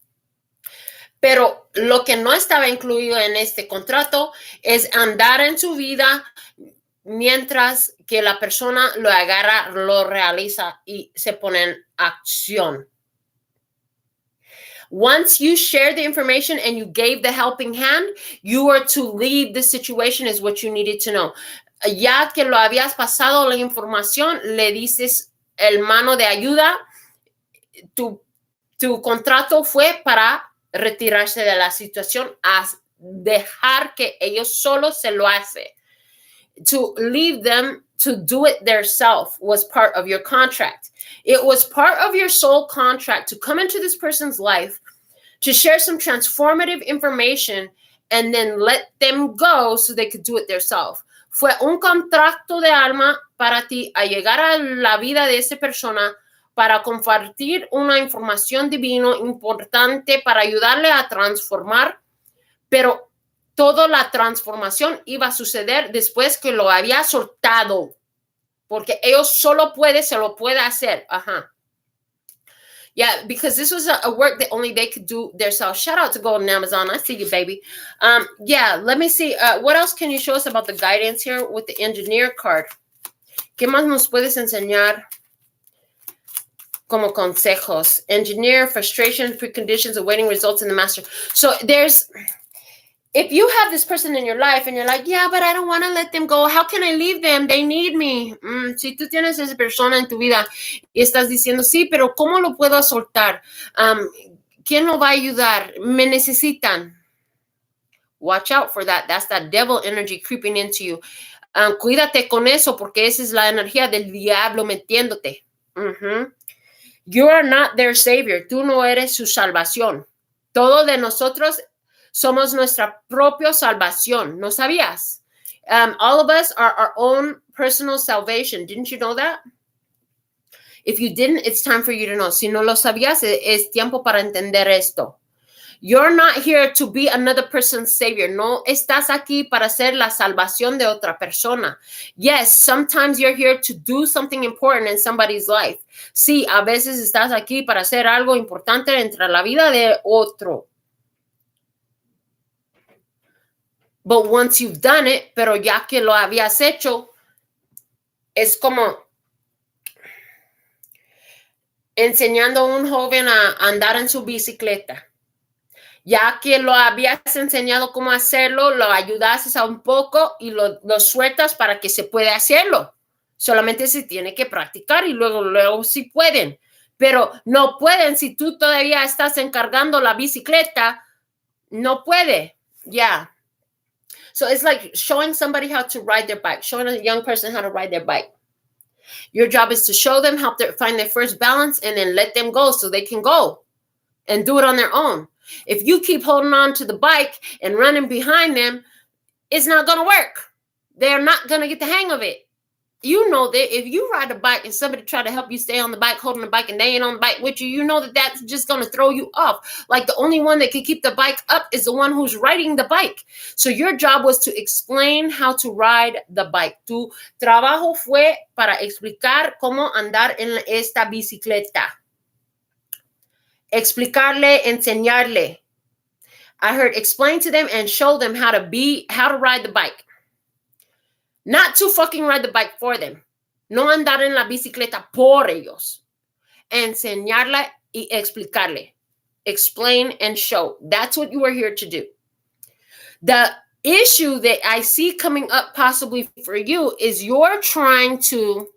Pero lo que no estaba incluido en este contrato es andar en su vida mientras que la persona lo agarra, lo realiza y se pone en acción. Once you shared the information and you gave the helping hand, you were to leave the situation is what you needed to know. Ya que lo habías pasado la información, le dices el mano de ayuda, tu contrato fue para retirarse de la situación, a dejar que ellos solo se lo hacen. To leave them to do it themselves was part of your contract. It was part of your soul contract to come into this person's life, to share some transformative information, and then let them go so they could do it themselves. Fue un contrato de alma para ti a llegar a la vida de esa persona para compartir una información divina importante para ayudarle a transformar, pero toda la transformación iba a suceder después que lo había soltado, porque ellos solo se lo puede hacer. Yeah, because this was a work that only they could do themselves. Shout out to Golden Amazon. I see you, baby. Yeah, let me see. What else can you show us about the guidance here with the engineer card? ¿Qué más nos puedes enseñar como consejos? Engineer, frustration, preconditions, awaiting results in the master. So if you have this person in your life and you're like, yeah, but I don't want to let them go. How can I leave them? They need me. Si tú tienes esa persona en tu vida y estás diciendo, sí, pero ¿cómo lo puedo soltar? ¿Quién lo va a ayudar? Me necesitan. Watch out for that. That's that devil energy creeping into you. Cuídate con eso porque esa es la energía del diablo metiéndote. You are not their savior. Tú no eres su salvación. Todo de nosotros somos nuestra propia salvación. ¿No sabías? All of us are our own personal salvation. Didn't you know that? If you didn't, it's time for you to know. Si no lo sabías, es tiempo para entender esto. You're not here to be another person's savior. No estás aquí para ser la salvación de otra persona. Yes, sometimes you're here to do something important in somebody's life. Sí, a veces estás aquí para hacer algo importante entre la vida de otro. But once you've done it, pero ya que lo habías hecho, es como enseñando a un joven a andar en su bicicleta. Ya que lo habías enseñado cómo hacerlo, lo ayudaste a un poco y lo sueltas para que se pueda hacerlo. Solamente se tiene que practicar y luego sí pueden. Pero no pueden si tú todavía estás encargando la bicicleta. No puede. Yeah. So it's like showing somebody how to ride their bike, showing a young person how to ride their bike. Your job is to show them, help them find their first balance, and then let them go so they can go and do it on their own. If you keep holding on to the bike and running behind them, it's not going to work. They're not going to get the hang of it. You know that if you ride a bike and somebody try to help you stay on the bike, holding the bike, and they ain't on the bike with you, you know that that's just going to throw you off. Like the only one that can keep the bike up is the one who's riding the bike. So your job was to explain how to ride the bike. Tu trabajo fue para explicar cómo andar en esta bicicleta. Explicarle, enseñarle. I heard explain to them and show them how to ride the bike. Not to fucking ride the bike for them. No andar en la bicicleta por ellos. Enseñarle y explicarle. Explain and show. That's what you are here to do. The issue that I see coming up possibly for you is you're trying to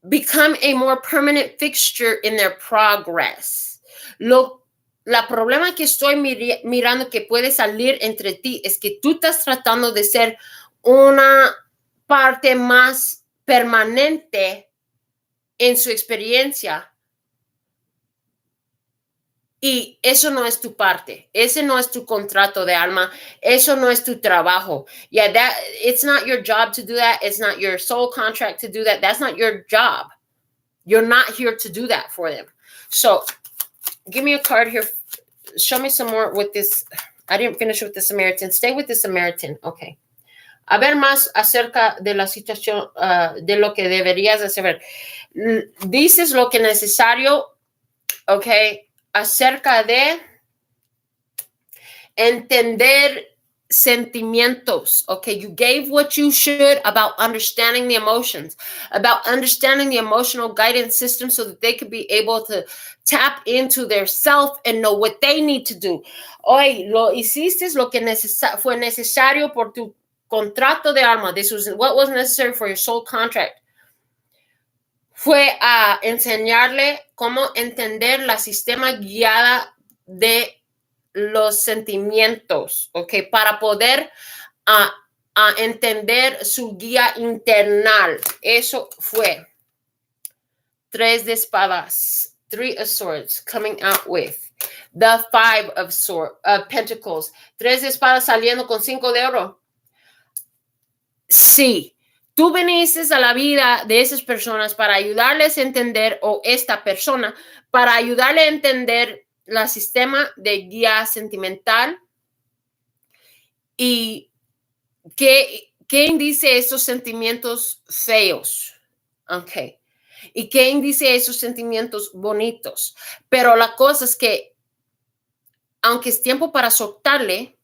become a more permanent fixture in their progress. la problema que estoy mirando que puede salir entre ti es que tú estás tratando de ser una parte más permanente en su experiencia. Y eso no es tu parte. Ese no es tu contrato de alma. Eso no es tu trabajo. Yeah, it's not your job to do that. It's not your soul contract to do that. That's not your job. You're not here to do that for them. So, give me a card here. Show me some more with this. I didn't finish with the Samaritan. Stay with the Samaritan. Okay. A ver más acerca de la situación, de lo que deberías hacer. Dices lo que es necesario, okay, acerca de entender sentimientos. Okay, you gave what you should about understanding the emotions, about understanding the emotional guidance system so that they could be able to tap into their self and know what they need to do. Hoy lo hiciste lo que fue necesario por tu contrato de alma. This was what was necessary for your soul contract. Fue a enseñarle cómo entender la sistema guiada de los sentimientos, ¿ok? Para poder entender su guía internal. Eso fue. 3 de espadas. 3 of swords coming out with the 5 of pentacles. 3 de espadas saliendo con 5 de oro. Sí, tú viniste a la vida de esas personas para ayudarles a entender, o esta persona, para ayudarle a entender la sistema de guía sentimental y qué indice esos sentimientos feos, ok, y qué indice esos sentimientos bonitos. Pero la cosa es que, aunque es tiempo para soltarle,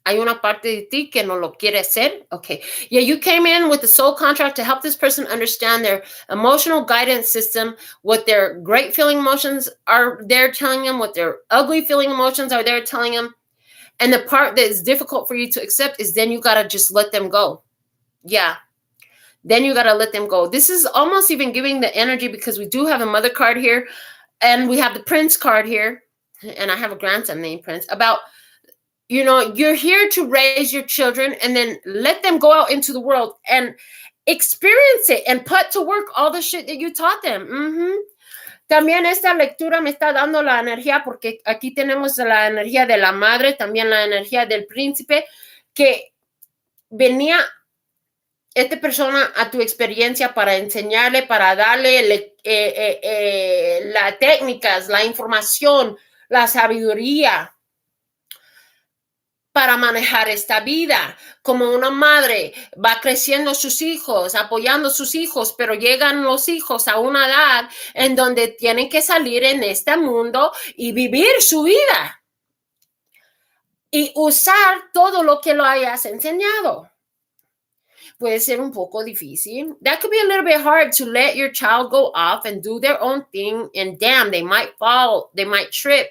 hay una parte de ti que no lo quiere hacer. Okay. Yeah, you came in with the soul contract to help this person understand their emotional guidance system, what their great feeling emotions are there telling them, what their ugly feeling emotions are there telling them. And the part that is difficult for you to accept is then you got to just let them go. Yeah. Then you got to let them go. This is almost even giving the energy, because we do have a mother card here and we have the prince card here. And I have a grandson named Prince, about, you know, you're here to raise your children and then let them go out into the world and experience it and put to work all the shit that you taught them. Mm-hmm. También esta lectura me está dando la energía, porque aquí tenemos la energía de la madre, también la energía del príncipe, que venía esta persona a tu experiencia para enseñarle, para darle las técnicas, la información, la sabiduría para manejar esta vida. Como una madre va creciendo sus hijos, apoyando a sus hijos, pero llegan los hijos a una edad en donde tienen que salir en este mundo y vivir su vida y usar todo lo que lo hayas enseñado. Puede ser un poco difícil. That could be a little bit hard to let your child go off and do their own thing, and damn, they might fall, they might trip.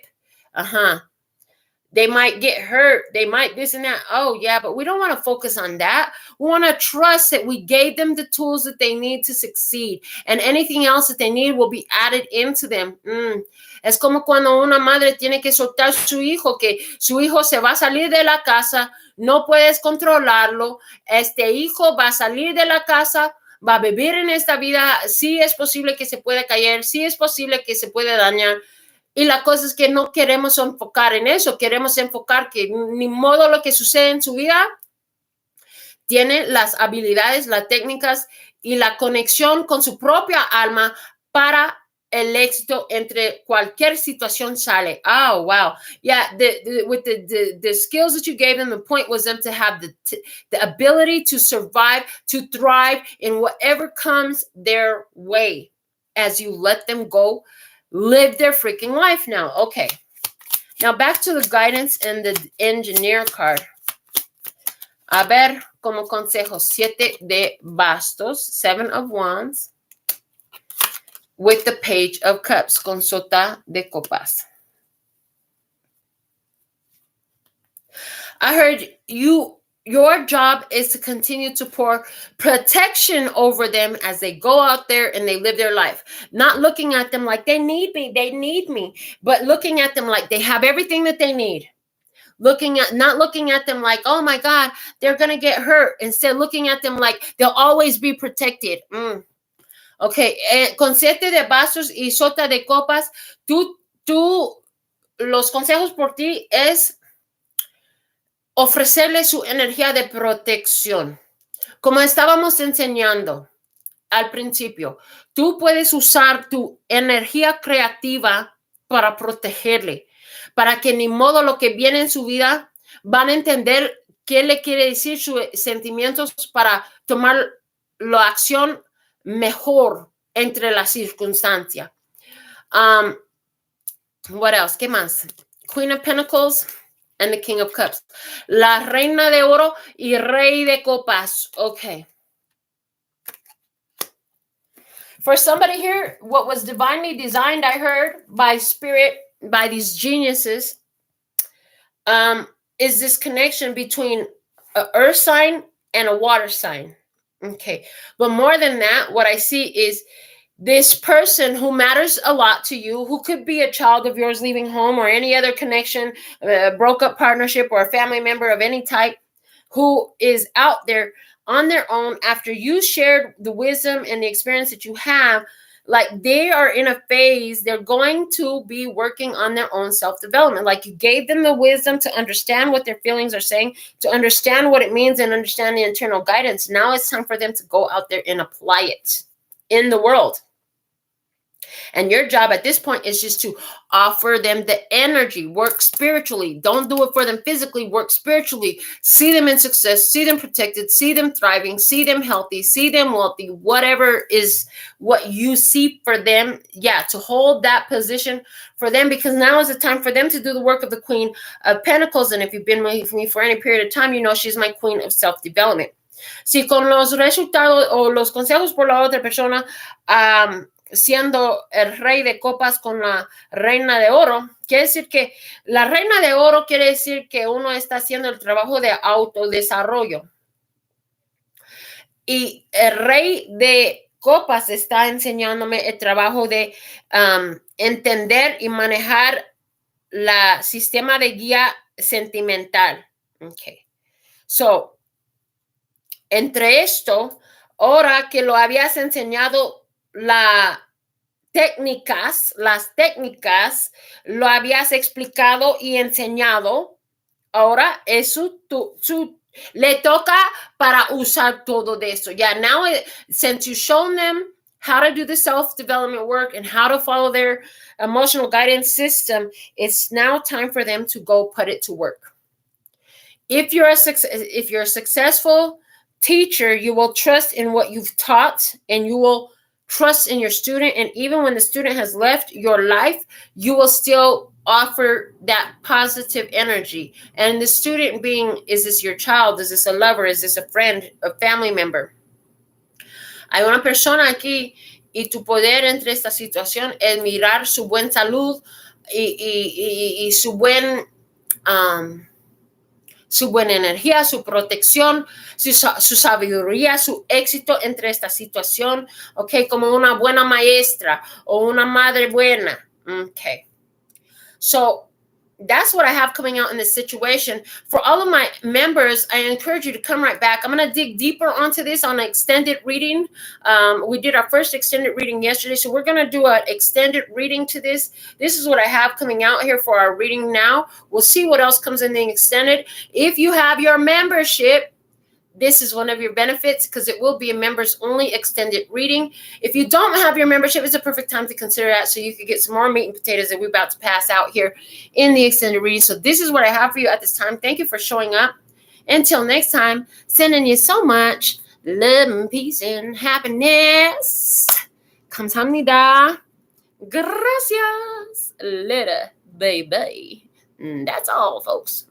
They might get hurt. They might this and that. Oh, yeah, but we don't want to focus on that. We want to trust that we gave them the tools that they need to succeed. And anything else that they need will be added into them. Es como cuando una madre tiene que soltar a su hijo, que su hijo se va a salir de la casa, no puedes controlarlo. Este hijo va a salir de la casa, va a vivir en esta vida. Sí es posible que se pueda caer, sí es posible que se pueda dañar. Y la cosa es que no queremos enfocar en eso, queremos enfocar que ni modo lo que sucede en su vida tiene las habilidades, las técnicas y la conexión con su propia alma para el éxito entre cualquier situación sale. Oh, wow. Yeah, with the skills that you gave them, the point was them to have the ability to survive, to thrive in whatever comes their way as you let them go. Live their freaking life now. Okay. Now back to the guidance and the engineer card. A ver, como consejo, 7 de bastos, 7 of wands, with the page of cups, con sota de copas. I heard you your job is to continue to pour protection over them as they go out there and they live their life. Not looking at them like they need me, but looking at them like they have everything that they need. Not looking at them like, oh my God, they're going to get hurt. Instead, looking at them like they'll always be protected. Okay, con 7 de vasos y sota de copas, los consejos por ti es ofrecerle su energía de protección. Como estábamos enseñando al principio, tú puedes usar tu energía creativa para protegerle, para que ni modo lo que viene en su vida van a entender qué le quiere decir sus sentimientos para tomar la acción mejor entre la circunstancia. What else? ¿Qué más? Queen of Pentacles and the King of Cups. La Reina de Oro y Rey de Copas. Okay. For somebody here, what was divinely designed, I heard, by spirit, by these geniuses, is this connection between an earth sign and a water sign. Okay. But more than that, what I see is this person who matters a lot to you, who could be a child of yours leaving home or any other connection, a broke up partnership or a family member of any type, who is out there on their own after you shared the wisdom and the experience that you have. Like they are in a phase, they're going to be working on their own self-development. Like you gave them the wisdom to understand what their feelings are saying, to understand what it means and understand the internal guidance. Now it's time for them to go out there and apply it in the world. And your job at this point is just to offer them the energy, work spiritually. Don't do it for them physically, work spiritually. See them in success, see them protected, see them thriving, see them healthy, see them wealthy, whatever is what you see for them. Yeah, to hold that position for them, because now is the time for them to do the work of the Queen of Pentacles. And if you've been with me for any period of time, you know she's my Queen of Self-Development. Si con los resultados o los consejos por la otra persona, siendo el Rey de Copas con la Reina de Oro, quiere decir que la Reina de Oro quiere decir que uno está haciendo el trabajo de autodesarrollo. Y el Rey de Copas está enseñándome el trabajo de entender y manejar la sistema de guía sentimental. Okay. So, entre esto, ahora que lo habías enseñado las técnicas, lo habías explicado y enseñado. Ahora eso le toca para usar todo de eso. Yeah, now since you've shown them how to do the self-development work and how to follow their emotional guidance system, it's now time for them to go put it to work. If you're a successful teacher, you will trust in what you've taught, and you will trust in your student. And even when the student has left your life, you will still offer that positive energy. And the student being, is this your child? Is this a lover? Is this a friend, a family member? Hay una persona aquí y tu poder entre esta situación es mirar su buena salud y su buena energía, su protección, su sabiduría, su éxito entre esta situación, okay, como una buena maestra o una madre buena. Okay. So that's what I have coming out in this situation. For all of my members, I encourage you to come right back. I'm going to dig deeper onto this on an extended reading. We did our first extended reading yesterday, so we're going to do an extended reading to this. This is what I have coming out here for our reading now. We'll see what else comes in the extended. If you have your membership, this is one of your benefits, because it will be a members only extended reading. If you don't have your membership, it's a perfect time to consider that, so you could get some more meat and potatoes that we're about to pass out here in the extended reading. So this is what I have for you at this time. Thank you for showing up. Until next time, sending you so much love and peace and happiness. 감사합니다. Gracias. Later, baby. That's all, folks.